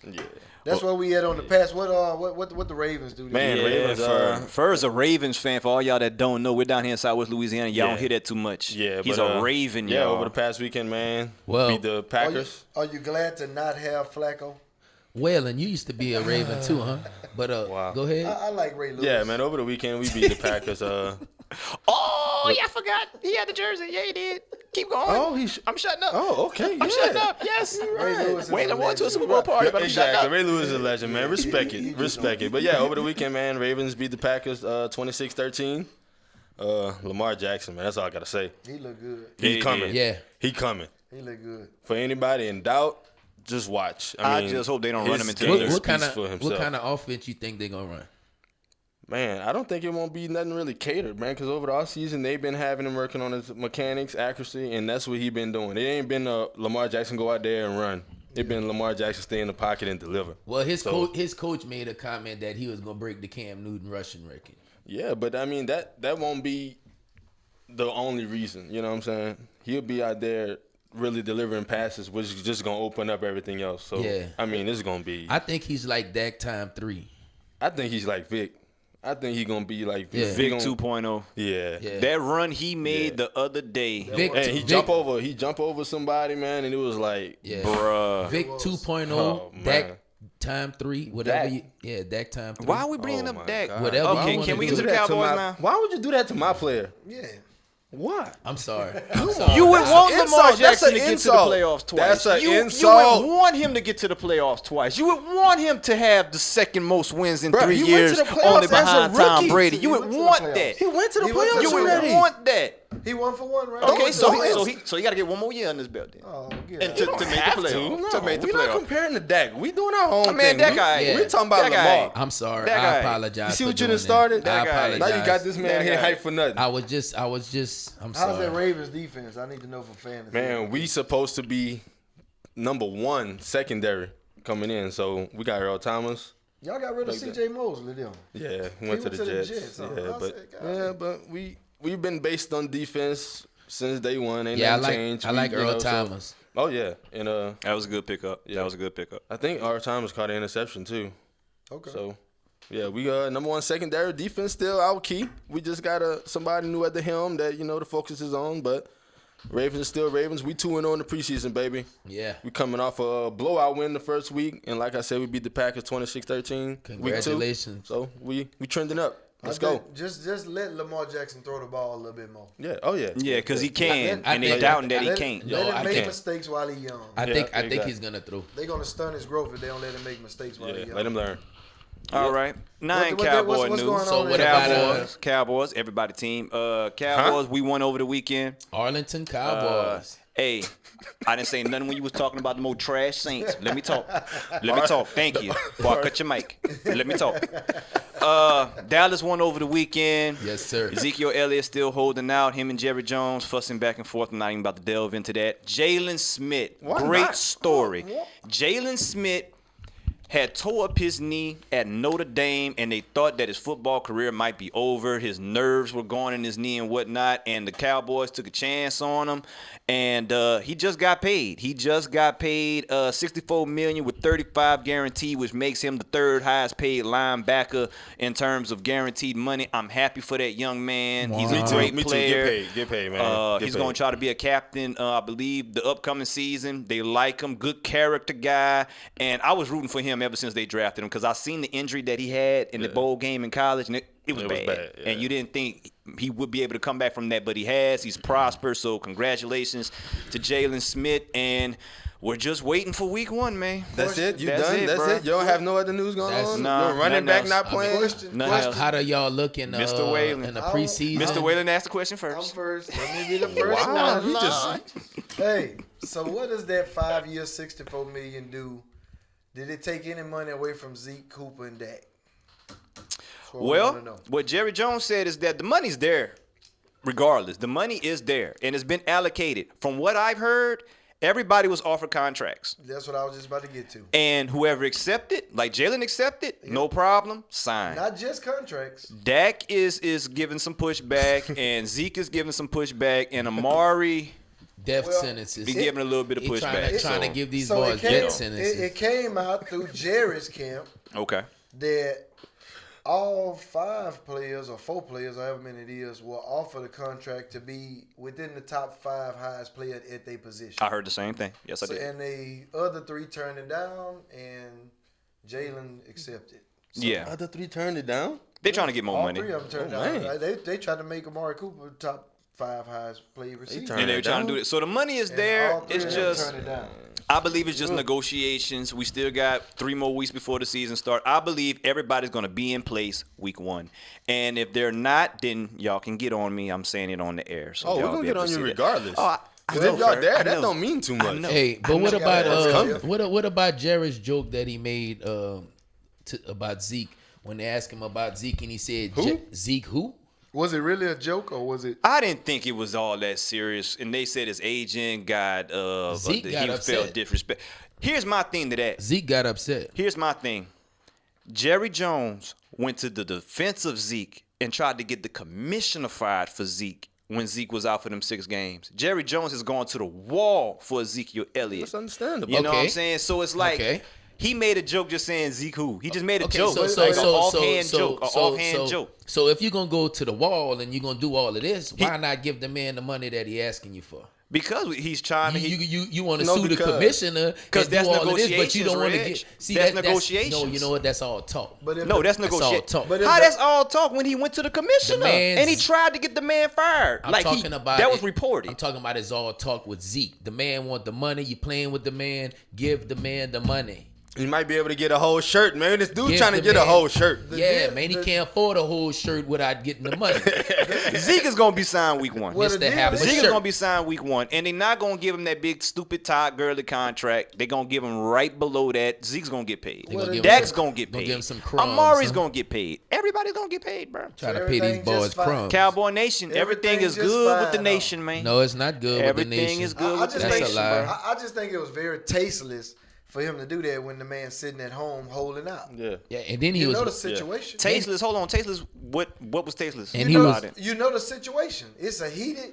Yeah. That's where we at on the pass. What the Ravens do? Man, Ravens. Fur's a Ravens fan. For all y'all that don't know, we're down here in Southwest Louisiana. Y'all don't hear that too much. Yeah, he's a Raven. Yeah, y'all. over the past weekend, man. Well, beat the Packers. Are you glad to not have Flacco? Well, and you used to be a Raven too, huh? But go ahead. I like Ray Lewis. Yeah, man. Over the weekend, we beat the Packers. Oh, yeah, I forgot. He had the jersey. Yeah, he did. Keep going. Oh, I'm shutting up. Oh, okay. I'm shutting up. Yes. Wayne won to a Super Bowl party, but I'm shutting up. Ray Lewis is a legend, man. Respect it. But yeah, over the weekend, man, Ravens beat the Packers 26-13. Lamar Jackson, man. That's all I gotta say. He look good. He's coming. Yeah. He coming. He look good. For anybody in doubt, just watch. I mean, just hope they don't run him into the What kind of offense you think they're gonna run? Man, I don't think it won't be nothing really catered, man, because over the offseason, they've been having him working on his mechanics, accuracy, and that's what he's been doing. It ain't been Lamar Jackson go out there and run. It's been Lamar Jackson stay in the pocket and deliver. Well, his coach made a comment that he was going to break the Cam Newton rushing record. Yeah, but, I mean, that won't be the only reason. You know what I'm saying? He'll be out there really delivering passes, which is just going to open up everything else. So, yeah. I mean, it's going to be – I think he's like Dak time 3. I think he's like Vic. I think he's going to be like Vic 2.0. Yeah. That run he made the other day. He jumped over somebody, man, and it was like, bruh. Vic 2.0, Dak time 3, whatever. Dak time 3. Why are we bringing up Dak? God. Whatever. Okay, can we get to the Cowboys now? Why would you do that to my player? Yeah. Why? I'm sorry. You would want Lamar Jackson to get to the playoffs twice. That's an insult. You would want him to get to the playoffs twice. You would want him to have the second most wins in 3 years, only behind Tom Brady. You would want that. He went to the playoffs. You would want that. He 1 for 1, right? Okay, so he got to get one more year on this belt then. Oh, and to make the playoffs. To make the playoffs. We're not comparing to Dak. We doing our own thing. Man, that guy. We're talking about Lamar. I'm sorry. I apologize. You see what you done started? I apologize. Now you got this man here hyped for nothing. I was just. I'm sorry. How's that Ravens defense? I need to know for fantasy. Man, we supposed to be number 1 secondary coming in. So we got Earl Thomas. Y'all got rid of C.J. Mosley, then. Yeah, went to the Jets. But we've been based on defense since day one. Ain't nothing changed. I like Earl Thomas. Oh yeah, and that was a good pickup. Yeah, that was a good pickup. I think Earl Thomas caught an interception too. Okay. So yeah, we number 1 secondary defense still our key. We just got somebody new at the helm that the focus is on, but. Ravens are still Ravens. We 2-0 in the preseason, baby. Yeah. We coming off a blowout win the first week, and like I said, we beat the Packers 26-13. Congratulations. Week 2. So we trending up. Let's go. Just let Lamar Jackson throw the ball a little bit more. Yeah. Oh yeah. Yeah, because he can, and they doubting that he can't. Let him make mistakes while he's young. I think he's gonna throw. They're gonna stun his growth if they don't let him make mistakes while he's young. Let him learn. All right. 9 Cowboy news. So what about Cowboys, everybody team. Cowboys, we won over the weekend. Arlington Cowboys. Hey, I didn't say nothing when you was talking about the more trash Saints. Let me talk. Thank you. Boy, cut your mic. Let me talk. Dallas won over the weekend. Yes, sir. Ezekiel Elliott still holding out. Him and Jerry Jones fussing back and forth. I'm not even about to delve into that. Jalen Smith, great story. Jalen Smith had tore up his knee at Notre Dame, and they thought that his football career might be over. His nerves were going in his knee and whatnot, and the Cowboys took a chance on him, and he just got paid. He just got paid $64 million with $35 guaranteed, which makes him the 3rd highest paid linebacker in terms of guaranteed money. I'm happy for that young man. Wow. He's a great player. Me too. Get paid, man. He's going to try to be a captain, I believe, the upcoming season. They like him. Good character guy, and I was rooting for him ever since they drafted him because I seen the injury that he had in the bowl game in college, and it was bad. Yeah. And you didn't think he would be able to come back from that, but he has. He's prospered, so congratulations to Jalen Smith, and we're just waiting for week 1, man. That's it? You done? That's it? You don't have no other news going on? No, running back not playing? How do y'all look in Mr. Whalen. In the preseason? Mr. Whalen asked the question first. I'm first. Let me be the first one. Hey, so what does that 5-year, $64 million do? Did it take any money away from Zeke, Cooper, and Dak? Well, what Jerry Jones said is that the money's there regardless. The money is there, and it's been allocated. From what I've heard, everybody was offered contracts. That's what I was just about to get to. And whoever accepted, like Jalen accepted, no problem, sign. Not just contracts. Dak is giving some pushback, and Zeke is giving some pushback, and Amari... Death sentences. Be giving a little bit of pushback. Trying to give these boys death sentences. It came out through Jerry's camp. Okay. That all 5 players or 4 players, however many it is, were offered a contract to be within the top 5 highest players at their position. I heard the same thing. Yes, I did. And the other 3 turned it down, and Jalen accepted. So yeah. The other 3 turned it down? They're trying to get more money. All 3 of them turned down. They tried to make Amari Cooper top 5 highest played receivers. And they were trying to do it. So the money is there. It's just, I believe it's just negotiations. We still got 3 more weeks before the season start. I believe everybody's going to be in place week 1. And if they're not, then y'all can get on me. I'm saying it on the air. So we're going to get on you regardless. If y'all there, that don't mean too much. Hey, but what about Jared's joke that he made about Zeke when they asked him about Zeke and he said, Zeke who? Was it really a joke or was it? I didn't think it was all that serious. And they said his agent got Zeke got upset. Felt disrespect. Here's my thing to that. Zeke got upset. Here's my thing. Jerry Jones went to the defense of Zeke and tried to get the commissioner fired for Zeke when Zeke was out for them 6 games. Jerry Jones has gone to the wall for Ezekiel Elliott. That's understandable. You know what I'm saying? So it's like he made a joke just saying Zeke who. He just made a joke. An offhand joke. So if you're going to go to the wall and you're going to do all of this, why not give the man the money that he asking you for? Because he's trying to. You want to sue the commissioner because that's all of this, negotiations. but you don't want to get. See, that's negotiations. No, you know what? That's all talk. That's negotiation. How that's all talk when he went to the commissioner and he tried to get the man fired? That was reported. I'm talking about it's all talk with Zeke. The man want the money. You playing with the man. Give the man the money. You might be able to get a whole shirt, man. This dude trying to get a whole shirt. Man, he can't afford a whole shirt without getting the money. Zeke is going to be signed week 1. Zeke is going to be signed week 1. And they're not going to give him that big, stupid Todd Gurley contract. They're going to give him right below that. Zeke's going to get paid. Dak's going to get paid. Give him some crumbs, Amari's going to get paid. Everybody's going to get paid, bro. Trying to pay these boys crumbs. Cowboy Nation, everything is good with the nation, man. No, it's not good with the nation. Everything is good with the nation. That's a lie. I just think it was very tasteless for him to do that when the man's sitting at home holding out. Yeah, and then he was. You know the situation. Tasteless. Hold on, tasteless. What was tasteless? And you know the situation. It's a heated.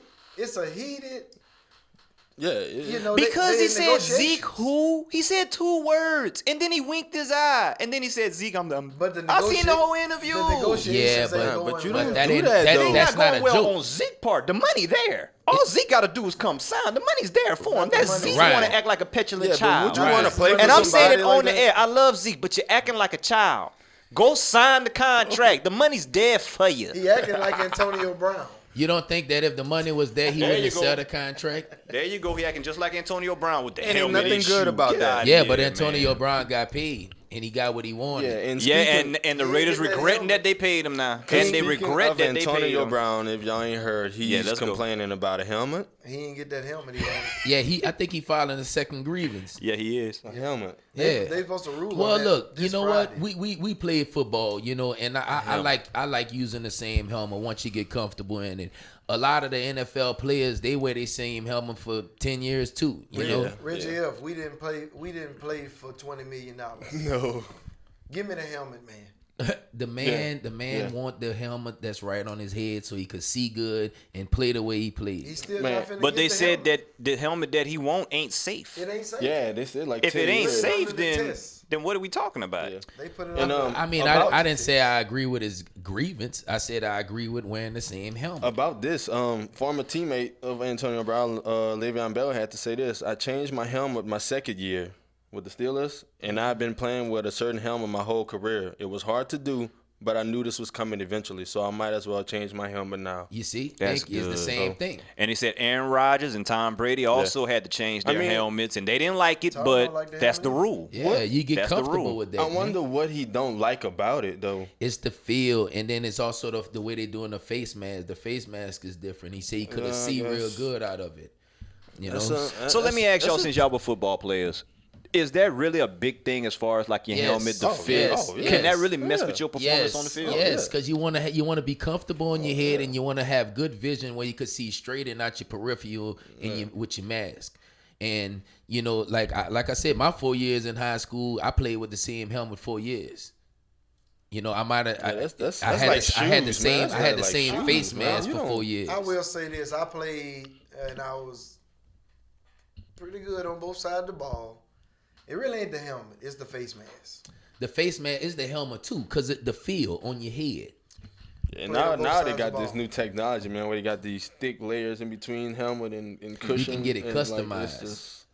Yeah, because he said Zeke who? He said 2 words, and then he winked his eye, and then he said Zeke. I seen the whole interview. But you don't do that. That's not a joke. On Zeke part, the money there. All Zeke got to do is come sign. The money's there for him. That's Zeke want to act like a petulant child. But would you want to play for and I'm saying it on like the air. I love Zeke, but you're acting like a child. Go sign the contract. The money's there for you. He acting like Antonio Brown. You don't think that if the money was there, he wouldn't sell the contract? There you go. He acting just like Antonio Brown with the helmet. Ain't nothing good about that. Yeah, but Antonio Brown got paid. And he got what he wanted. And the Raiders regretting that they paid him now. And they regret that they paid him. Antonio Brown, if y'all ain't heard, he's complaining about a helmet. He didn't get that helmet. I think he filing a second grievance. Yeah, he is. A helmet. They supposed to rule on that. Well, look, you know Friday. what? We played football, and I like using the same helmet once you get comfortable in it. A lot of the NFL players, they wear the same helmet for 10 years too. You know, Reggie F. We didn't play for $20 million. No, give me the helmet, man. the man want the helmet that's right on his head so he could see good and play the way he played. He's still not finna but they get the said helmet. that the helmet that he want ain't safe. It ain't safe. Yeah, they said like if it ain't years. safe, then what are we talking about? Yeah. They put it on. I mean, I didn't say I agree with his grievance. I said I agree with wearing the same helmet. About this, former teammate of Antonio Brown, Le'Veon Bell, had to say this. I changed my helmet my second year with the Steelers, and I've been playing with a certain helmet my whole career. It was hard to do, but I knew this was coming eventually, so I might as well change my helmet now. You see? That's it's the same thing. And he said Aaron Rodgers and Tom Brady also had to change their helmets, and they didn't like it, but that's the rule. Yeah, you get comfortable with that. I wonder what he don't like about it, though. It's the feel, and then it's also the way they doing the face mask. The face mask is different. He said he couldn't see real good out of it. You know? So let me ask y'all, since y'all were football players, is that really a big thing as far as like your helmet, the fit? Can that really mess with your performance on the field? Yes, because you want to be comfortable in your head, and you want to have good vision where you could see straight and not your peripheral with your mask. And like I said, my 4 years in high school, I played with the same helmet 4 years. I might have. I had the same face mask for 4 years. I will say this: I played and I was pretty good on both sides of the ball. It really ain't the helmet; it's the face mask. The face mask is the helmet too, cause the feel on your head. And now they got this new technology, man, where they got these thick layers in between helmet and cushion. You can get it customized.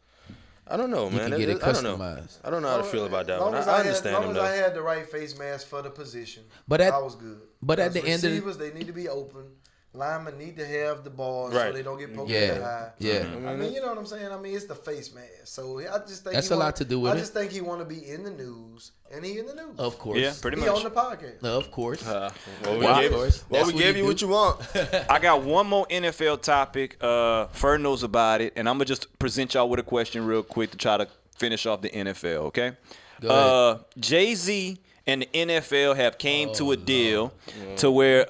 I don't know, man. You can get it customized. I don't know how to feel about that one. I understand them, though. As long as I had the right face mask for the position, but I was good. But at the end of the they need to be open. linemen need to have the ball so they don't get poked in the eye. Yeah. I mean, you know what I'm saying? I mean, it's the face mask. So I just think that's a lot to do with it. I just think he want to be in the news, and he in the news. Of course. Yeah, pretty much. He on the podcast. Of course. We gave you what you want. I got one more NFL topic. Fern knows about it, and I'm gonna just present y'all with a question real quick to try to finish off the NFL. Okay. Jay-Z and the NFL have came to a deal to where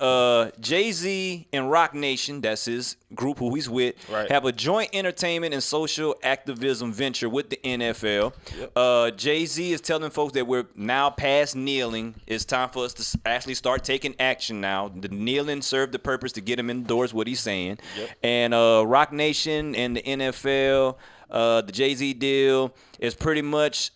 Jay-Z and Rock Nation, that's his group who he's with, have a joint entertainment and social activism venture with the NFL. Jay-Z is telling folks that we're now past kneeling. It's time for us to actually start taking action now. The kneeling served the purpose to get him indoors, what he's saying. And Rock Nation and the NFL, the Jay-Z deal is pretty much...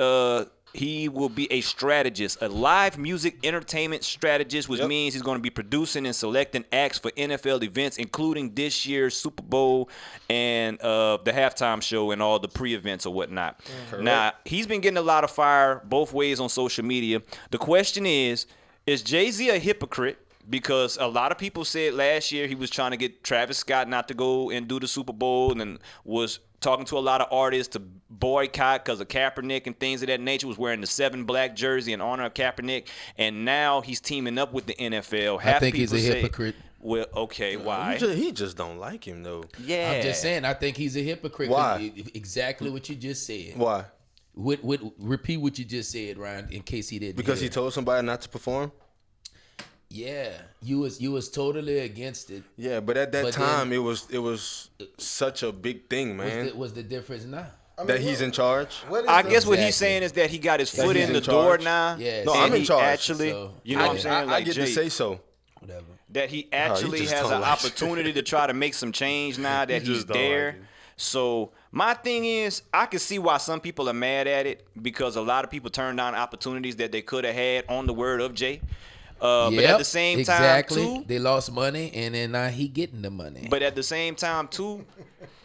he will be a strategist, a live music entertainment strategist, which means he's going to be producing and selecting acts for NFL events, including this year's Super Bowl and the halftime show and all the pre-events or whatnot. Now, he's been getting a lot of fire both ways on social media. The question is Jay-Z a hypocrite? Because a lot of people said last year he was trying to get Travis Scott not to go and do the Super Bowl and was talking to a lot of artists to boycott because of Kaepernick and things of that nature, was wearing the 7 black jersey in honor of Kaepernick, and now he's teaming up with the NFL. I think he's a hypocrite. Well, okay, why? He just don't like him, though. Yeah. I'm just saying, I think he's a hypocrite. Why? Exactly what you just said. Why? Repeat what you just said, Ryan, in case he didn't. Because he told somebody not to perform? Yeah, you was totally against it. Yeah, but at that time, it was such a big thing, man. What's the difference now? I mean, that he's in charge? I guess what he's saying is that he got his foot in the door now. Yeah. No, I'm in charge. Actually, you know what I'm saying? I get to say so. Whatever. That he actually has an opportunity to try to make some change now that he's there. So my thing is, I can see why some people are mad at it, because a lot of people turned down opportunities that they could have had on the word of Jay. But at the same time, too, they lost money, and then now he getting the money. But at the same time, too,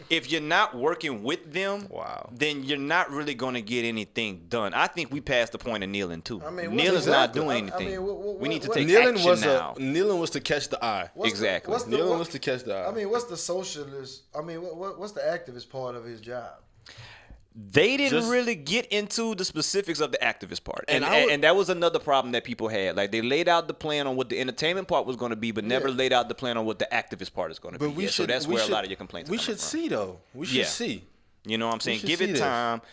if you're not working with them, then you're not really going to get anything done. I think we passed the point of kneeling, too. I mean, kneeling's not doing anything. We need to take action now. Kneeling was to catch the eye. Kneeling was to catch the eye. I mean, what's the socialist? I mean, what's the activist part of his job? They didn't really get into the specifics of the activist part. And that was another problem that people had. Like, they laid out the plan on what the entertainment part was going to be, but never laid out the plan on what the activist part is going to be. So that's where a lot of your complaints are coming from. We should see, though. We should see. You know what I'm saying? Give it time.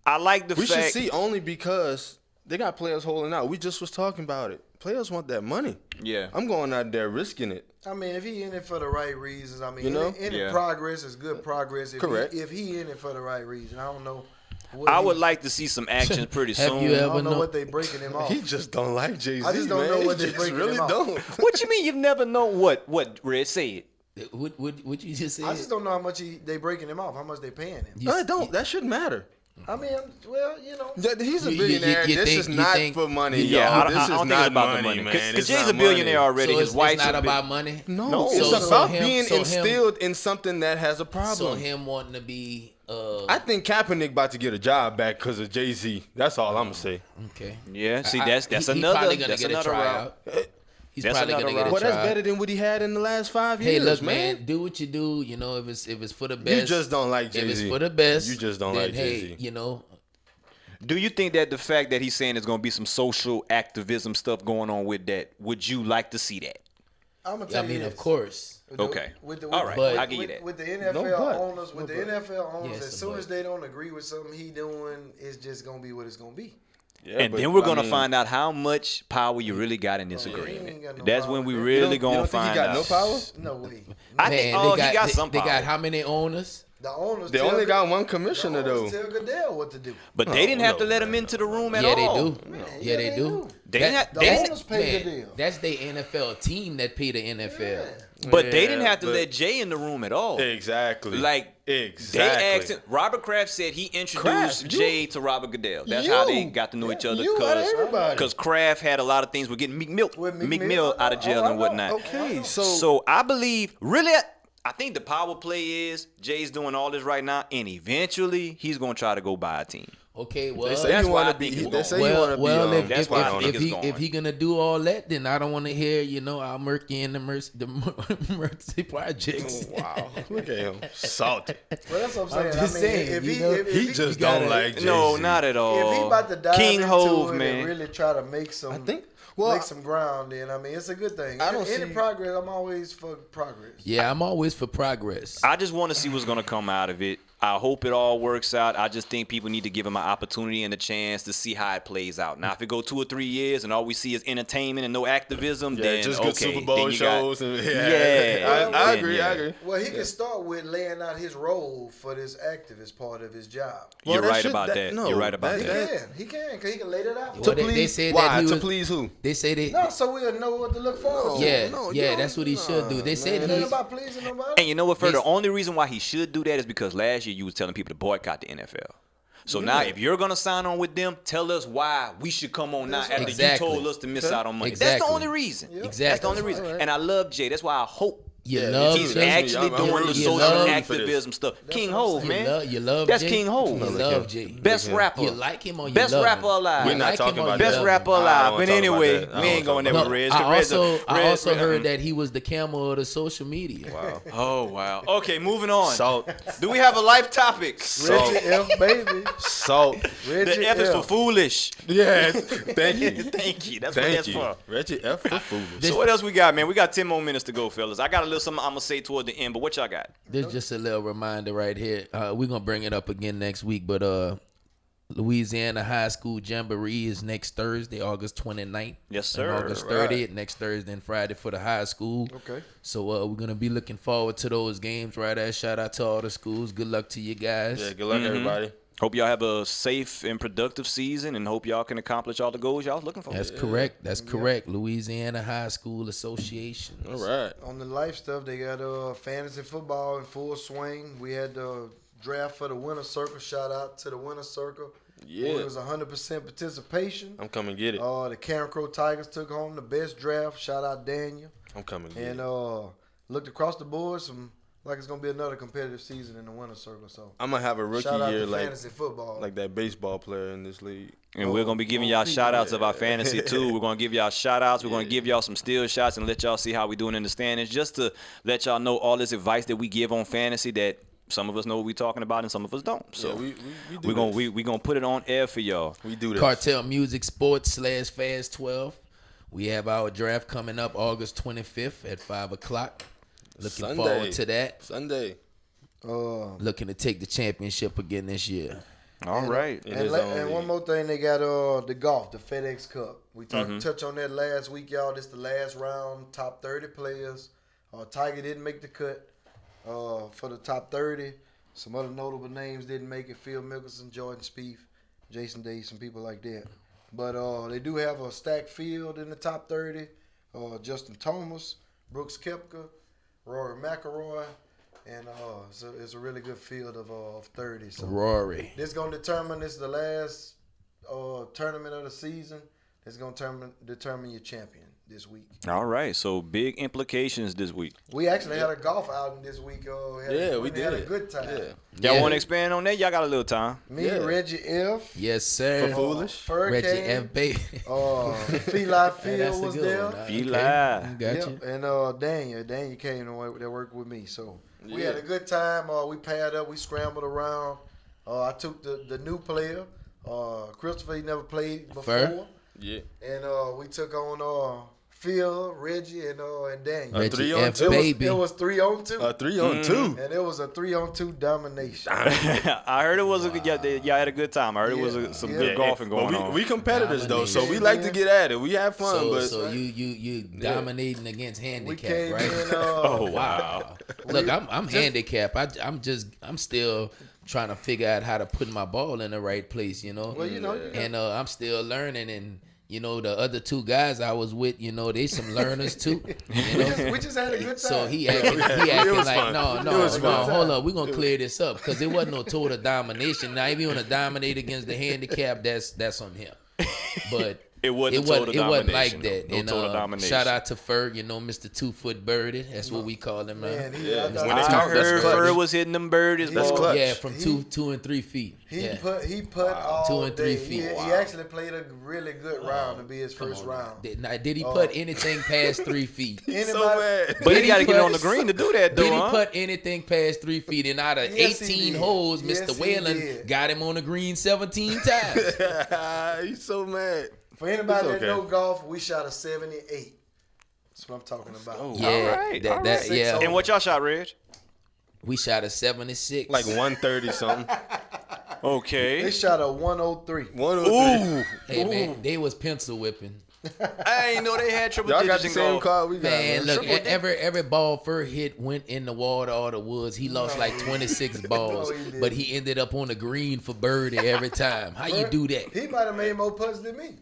I like the fact. We should see only because they got players holding out. We just was talking about it. Players want that money. Yeah. I'm going out there risking it. I mean, if he in it for the right reasons, I mean, any progress is good progress. If he in it for the right reason, I don't know. I would like to see some actions pretty soon. I don't know what they breaking him off. He just don't like Jay-Z. I just don't know what they breaking him off. Don't. What you mean you've never known what Red said? What you just said? I just don't know how much they breaking him off. How much they paying him? That shouldn't matter. I mean, well, you know. He's a billionaire. This is not for money. Yeah, this is not about money, man. Because Jay's a billionaire already. So his wife's not about money? No, it's about being instilled in something that has a problem. So him wanting to be... I think Kaepernick about to get a job back because of Jay-Z. That's all I'm going to say. Okay. Yeah, see, that's another route. He's probably gonna get a Well, that's better than what he had in the last 5 years. Hey, look, man, do what you do. You know, if it's for the best. You just don't like Jay-Z. If it's for the best, you just don't like Jay-Z. Hey, you know. Do you think that the fact that he's saying there's gonna be some social activism stuff going on with that, would you like to see that? I'm gonna tell you this. Of course. Okay. All right. I'll give you that. With the NFL owners, as soon as they don't agree with something he doing, it's just gonna be what it's gonna be. Yeah, and then we're going to find out how much power you really got in this agreement. That's when we really going to find out. You don't think he got no power? No way. I think he got some power. They got how many owners? The owners. They only got one commissioner, though. Tell Goodell what to do. But they didn't have to let him into the room at all. Yeah, they do. The owners pay Goodell. That's the NFL team that pay the NFL. Yeah. But they didn't have to let Jay in the room at all. Exactly. They asked him. Robert Kraft said he introduced Jay to Robert Goodell. That's how they got to know each other. Because Kraft had a lot of things with getting Meek Mill out of jail and whatnot. Okay, so I believe, really, I think the power play is Jay's doing all this right now, and eventually he's going to try to go buy a team. Okay, well, they say you want to be. They say you want to be. Well, if he gonna do all that, then I don't want to hear our Murky and the Mercy projects. Wow, look at him, salty. Well, that's what I'm saying. just saying, If he just don't like Jay-Z. No, not at all. If he about to dive King into Hove, it man. and really try to make some, make some ground, then it's a good thing. Any progress, I'm always for progress. Yeah, I'm always for progress. I just want to see what's going to come out of it. I hope it all works out. I just think people need to give him an opportunity and a chance to see how it plays out. Now, if it go 2 or 3 years and all we see is entertainment and no activism, then just okay. good Super Bowl shows. I agree. Well, he can start with laying out his role for this activist part of his job. You're right about that. You're right about that. He can, because he can lay that out. Well, they said why? that To please who? They say they. No, so we'll know what to look forward to. Yeah, that's what he should do. They said It ain't he's. about pleasing nobody. And you know what, the only reason why he should do that is because last year you was telling people to boycott the NFL. So now if you're going to sign on with them, tell us why we should come on now after you told us to miss out on money. Exactly. That's the only reason. Exactly. That's the only reason. Right. And I love Jay. That's why I hope Jay. he's actually doing the social activism stuff. King Hove, man. You love That's Jay? King Hove. You love Jay. Best rapper. You like him or you Best love rapper him? alive. We're not talking about Best that. rapper I alive. don't But wanna talk anyway, about that. we ain't going there with Reg. I also heard that he was the camel of the social media. Wow. Oh, wow. Okay, moving on. Salt. Do we have a life topic? Reggie F. Baby. Salt. Reggie The F is for foolish. Yeah. Thank you. Thank you. That's what that's for. Reggie F. for foolish. So what else we got, man? We got 10 more minutes to go, fellas. I got a little something I'm going to say toward the end, but what y'all got? There's just a little reminder right here. We're going to bring it up again next week, but Louisiana High School Jamboree is next Thursday, August 29th. Yes, sir. And August 30th, next Thursday and Friday for the high school. Okay. So we're going to be looking forward to those games right there. Shout out to all the schools. Good luck to you guys. Yeah, good luck, everybody. Hope y'all have a safe and productive season and hope y'all can accomplish all the goals y'all was looking for. That's correct. That's correct. Louisiana High School Association. All right. On the life stuff, they got fantasy football in full swing. We had the draft for the winner circle. Shout out to the winner circle. Yeah. It was 100% participation. I'm coming get it. The Karen Crow Tigers took home the best draft. Shout out Daniel. I'm coming get And it. looked across the board, like it's gonna be another competitive season in the winner circle. So I'm gonna have a rookie shout out year to like fantasy football. like that baseball player in this league. And we're going to be giving y'all shout-outs of our fantasy, too. We're going to give y'all shout-outs. We're going to give y'all some steal shots and let y'all see how we doing in the standings, just to let y'all know all this advice that we give on fantasy that some of us know what we're talking about and some of us don't. So we do we're gonna put it on air for y'all. We do this. Cartel Music Sports /Fast 12. We have our draft coming up August 25th at 5 o'clock. Looking Sunday. forward to that. Sunday. Looking to take the championship again this year. All right. And one more thing, they got the golf, the FedEx Cup. We touched on that last week, y'all. This the last round, top 30 players. Tiger didn't make the cut for the top 30. Some other notable names didn't make it. Phil Mickelson, Jordan Spieth, Jason Day, some people like that. But they do have a stacked field in the top 30. Justin Thomas, Brooks Koepka, Rory McIlroy. And so it's a really good field of 30. So Rory. This is going to determine, this is the last tournament of the season. It's going to determine your champion this week. All right. So big implications this week. We actually had a golf outing this week. We did. Had a good time. Yeah. Y'all want to expand on that? Y'all got a little time. Me, Reggie F. Yes, sir. For foolish. Reggie Furcade. F. Baby. Feli Phil was there. Feli. Got you. And Daniel came to work with me. So we had a good time. We paired up. We scrambled around. I took the new player. Christopher, he never played before. Fur. Yeah. And we took on Phil, Reggie, and Daniel. Reggie 3-on-2. Baby. It was 3-on-2. 3-on-2. And it was a 3-on-2 domination. I heard it was y'all had a good time. I heard it was some good golfing going on. We competitors though, so we like to get at it. We have fun, So you dominating against handicap, We came right? in. Oh wow! Look, I'm handicapped. I'm still trying to figure out how to put my ball in the right place, you know. Well, And I'm still learning, and the other two guys I was with, they some learners too. we just had a good time. So he acting like fun. no, hold up, we're gonna clear this up because it wasn't no total domination. Now if you want to dominate against the handicap, that's on him. But It wasn't like that. No, and total domination. Shout out to Ferg, Mr. 2-foot birdie. That's what we call him, man. I heard Ferg was hitting them birdies. That's clutch. Yeah, from 2 and 3 feet. He put all 2 and 3 day. feet. He actually played a really good round to be his first round. Did he put anything past 3 feet? So mad. But he got to get on the green to do that, though. Did he put anything past 3 feet? And out of 18 holes, Mr. Whalen got him on the green 17 times. He's so mad. For anybody that know golf, we shot a 78. That's what I'm talking about. Oh, yeah, all right. Yeah. And what y'all shot, Reg? We shot a 76. Like 130 something. Okay. They shot a 103. 103. Hey, man, they was pencil whipping. I ain't know they had triple Y'all digits got the same golf. card we got. Man, look, every ball Fur hit went in the water or the woods. He lost like 26 balls, but he ended up on the green for birdie every time. How you do that? He might have made more putts than me.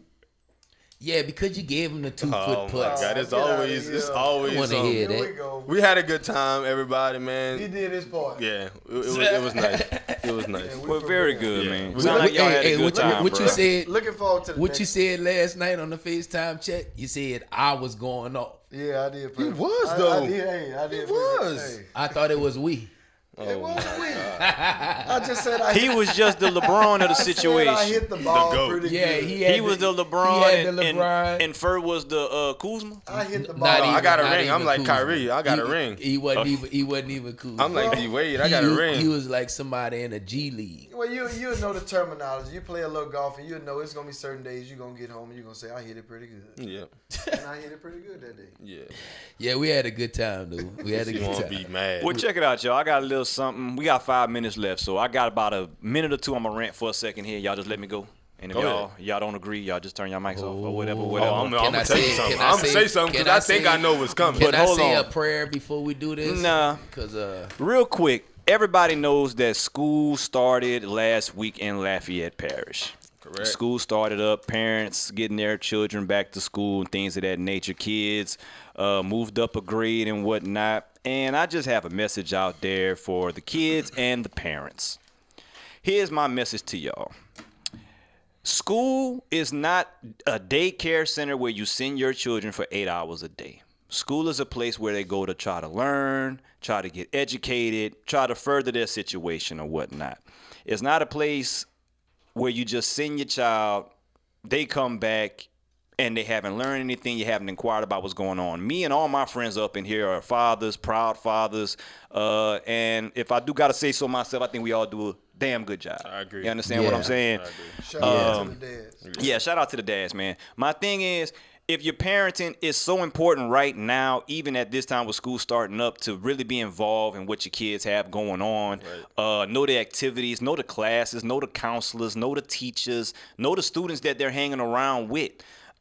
Yeah, because you gave him the 2-foot Oh putts. my God, it's always I want to hear Here we that. go. We had a good time, everybody, man. He did his part. Yeah, it was nice. It was nice. Yeah, Well, very good, Yeah. man. We Sound like y'all had a good what time, you bro. said? Looking forward to the What next. you said last night on the FaceTime chat? You said I was going off. Yeah, I did. He was, though. I did. He was. I thought it was we. It wasn't we. I just said He was just the LeBron of the situation. I hit the ball GOAT. pretty Yeah, good. He was the LeBron, He had the LeBron. and Fur was the Kuzma. I hit the Not ball. even- I got a not ring. I'm even like Kuzma. Kyrie. I got a ring. He wasn't even cool. I'm like D-Wade. I got a ring. He was like somebody in a G League. Well, you know the terminology. You play a little golf, and you know it's gonna be certain days you're gonna get home and you're gonna say, "I hit it pretty good," Yeah. and I hit it pretty good that day. Yeah. Yeah, we had a good time, dude. We had a You good won't time. be mad. Well, check it out, y'all. I got a little something. We got 5 minutes left, so I got about a minute or two. I'm gonna rant for a second here. Y'all just let me go. And if Go y'all don't agree, y'all just turn your mics off or whatever. Oh, I'm Can gonna I tell you say- something. can I I'm gonna say- say something can because I I think say- I know what's coming. Can But I hold say on. a prayer before we do this? Nah. Because Real quick, everybody knows that school started last week in Lafayette Parish. Correct. School started up, parents getting their children back to school and things of that nature. Kids moved up a grade and whatnot. And I just have a message out there for the kids and the parents. Here's my message to y'all. School is not a daycare center where you send your children for 8 hours a day. School is a place where they go to try to learn, try to get educated, try to further their situation or whatnot. It's not a place where you just send your child, they come back, and they haven't learned anything, you haven't inquired about what's going on. Me and all my friends up in here are fathers, proud fathers, and if I do got to say so myself, I think we all do a damn good job. I agree. You understand what I'm Yeah. saying? I agree. Shout out to the dads. Yeah, shout out to the dads, man. My thing is, if your parenting is so important right now, even at this time with school starting up, to really be involved in what your kids have going on, know the activities, know the classes, know the counselors, know the teachers, know the students that they're hanging around with.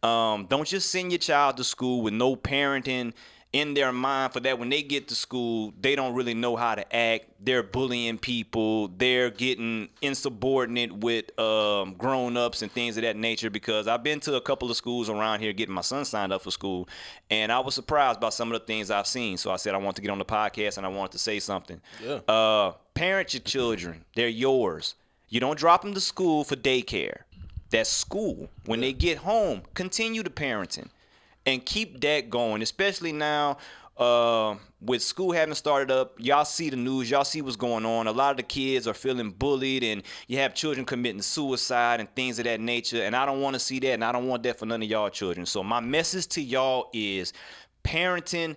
Don't just send your child to school with no parenting in their mind for that. When they get to school, they don't really know how to act. They're bullying people. They're getting insubordinate with grown-ups and things of that nature, because I've been to a couple of schools around here getting my son signed up for school, and I was surprised by some of the things I've seen. So I said I want to get on the podcast and I wanted to say something. Yeah. Parent your children. They're yours. You don't drop them to school for daycare. That's school. When they get home, continue the parenting and keep that going, especially now with school having started up. Y'all see the news. Y'all see what's going on. A lot of the kids are feeling bullied, and you have children committing suicide and things of that nature, and I don't want to see that, and I don't want that for none of y'all children. So my message to y'all is parenting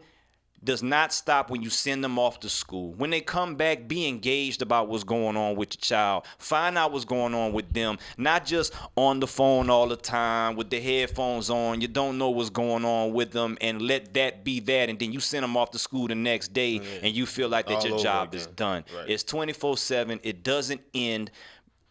does not stop when you send them off to school. When they come back, be engaged about what's going on with your child. Find out what's going on with them, not just on the phone all the time with the headphones on. You don't know what's going on with them, and let that be that, and then you send them off to school the next day and you feel like that All your over job again. is done. Right. It's 24/7. It doesn't end.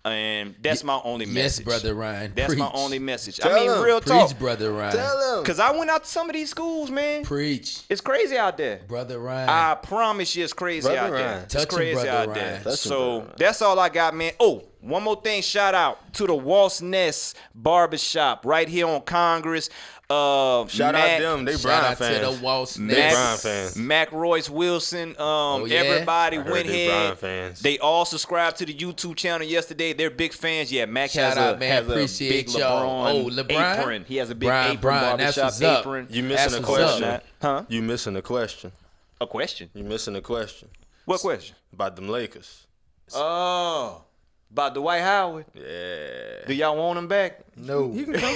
And that's my only yes, message. Brother Ryan. That's Preach. my only message. Tell I mean, him. real Preach, talk. Brother Ryan. Tell him. Because I went out to some of these schools, man. Preach, It's crazy out there. Brother Ryan. I promise you it's crazy Brother out there. Ryan. It's Touch him, crazy Brother out Ryan. there. Touch him, So Brother Ryan. that's all I got, man. Oh, One more thing, shout out to the Walt's Nest Barbershop right here on Congress. Shout out them. They Brian fans. To the Walt's Nest. They Brian fans. Mac Royce Wilson. Everybody went here. They all subscribed to the YouTube channel yesterday. They're big fans. Yeah, Mac has a big LeBron apron. He has a big apron, barbershop apron. You missing a question. Huh? You missing a question. A question? You missing a question. What question? About them Lakers. Oh. About Dwight Howard? Yeah. Do y'all want him back? No. You can come.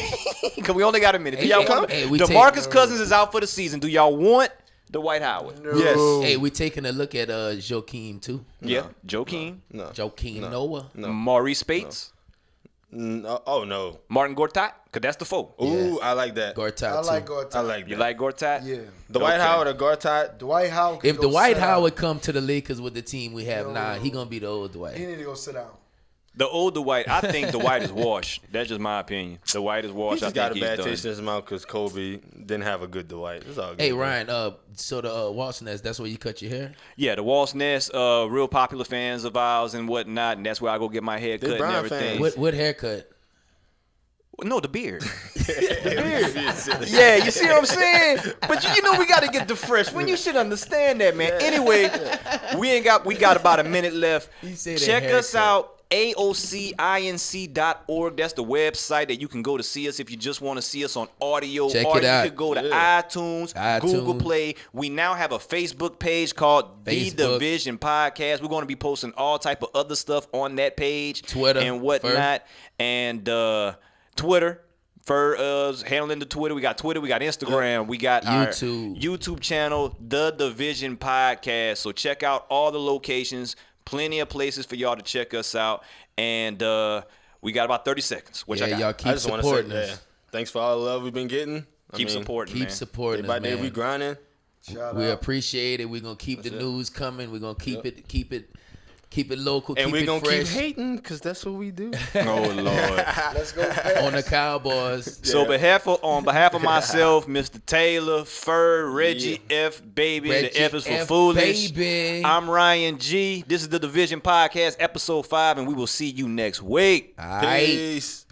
Because we only got a minute. Do y'all want him? DeMarcus Cousins is out for the season. Do y'all want Dwight Howard? No. Yes. Hey, we taking a look at Joakim too. Yeah. Joakim. No. Joakim Noah. No. Maurice Spates. No. Oh, no. Martin Gortat. Because that's the four. Ooh, I like that. Gortat I like too. Gortat. I like that. You like Gortat? Yeah. Dwight Howard or Gortat? Dwight Howard. If Dwight Howard come to the Lakers with the team we have now, he gonna be the old Dwight. He need to go sit down. The old Dwight, I think Dwight is washed. That's just my opinion. Dwight is washed. He just got a bad done. taste in his mouth because Kobe didn't have a good Dwight. It's all good. Hey Ryan, so the Walt's Nest, that's where you cut your hair? Yeah, the Walt's Nest, real popular fans of ours and whatnot, and that's where I go get my hair cut and everything. What haircut? No, the beard. Yeah, you see what I'm saying? But you know we got to get the fresh. When you should understand that, man. Anyway, we got about a minute left. Check us out. AOCINC.org. That's the website that you can go to see us if you just want to see us on audio. Check or it you out. could go to iTunes, Google Play. We now have a Facebook page called The Division Podcast. We're going to be posting all type of other stuff on that page. Twitter. And whatnot. And Twitter. For handling the Twitter. We got Twitter. We got Instagram. We got our YouTube channel, The Division Podcast. So check out all the locations. Plenty of places for y'all to check us out. And we got about 30 seconds. Which y'all keep supporting us. Thanks for all the love we've been getting. Keep supporting us, man. Day by day we grinding. We appriopt it. We're going to keep the news coming. We're going to keep it local, and we're going to keep fresh. hating because that's what we do. Oh, Lord. Let's go. On the Cowboys. So on behalf of myself, Mr. Taylor, Fur, Reggie, F, Baby, the F is for foolish. Baby. I'm Ryan G. This is the Division Podcast, episode 5, and we will see you next week. All right. Peace.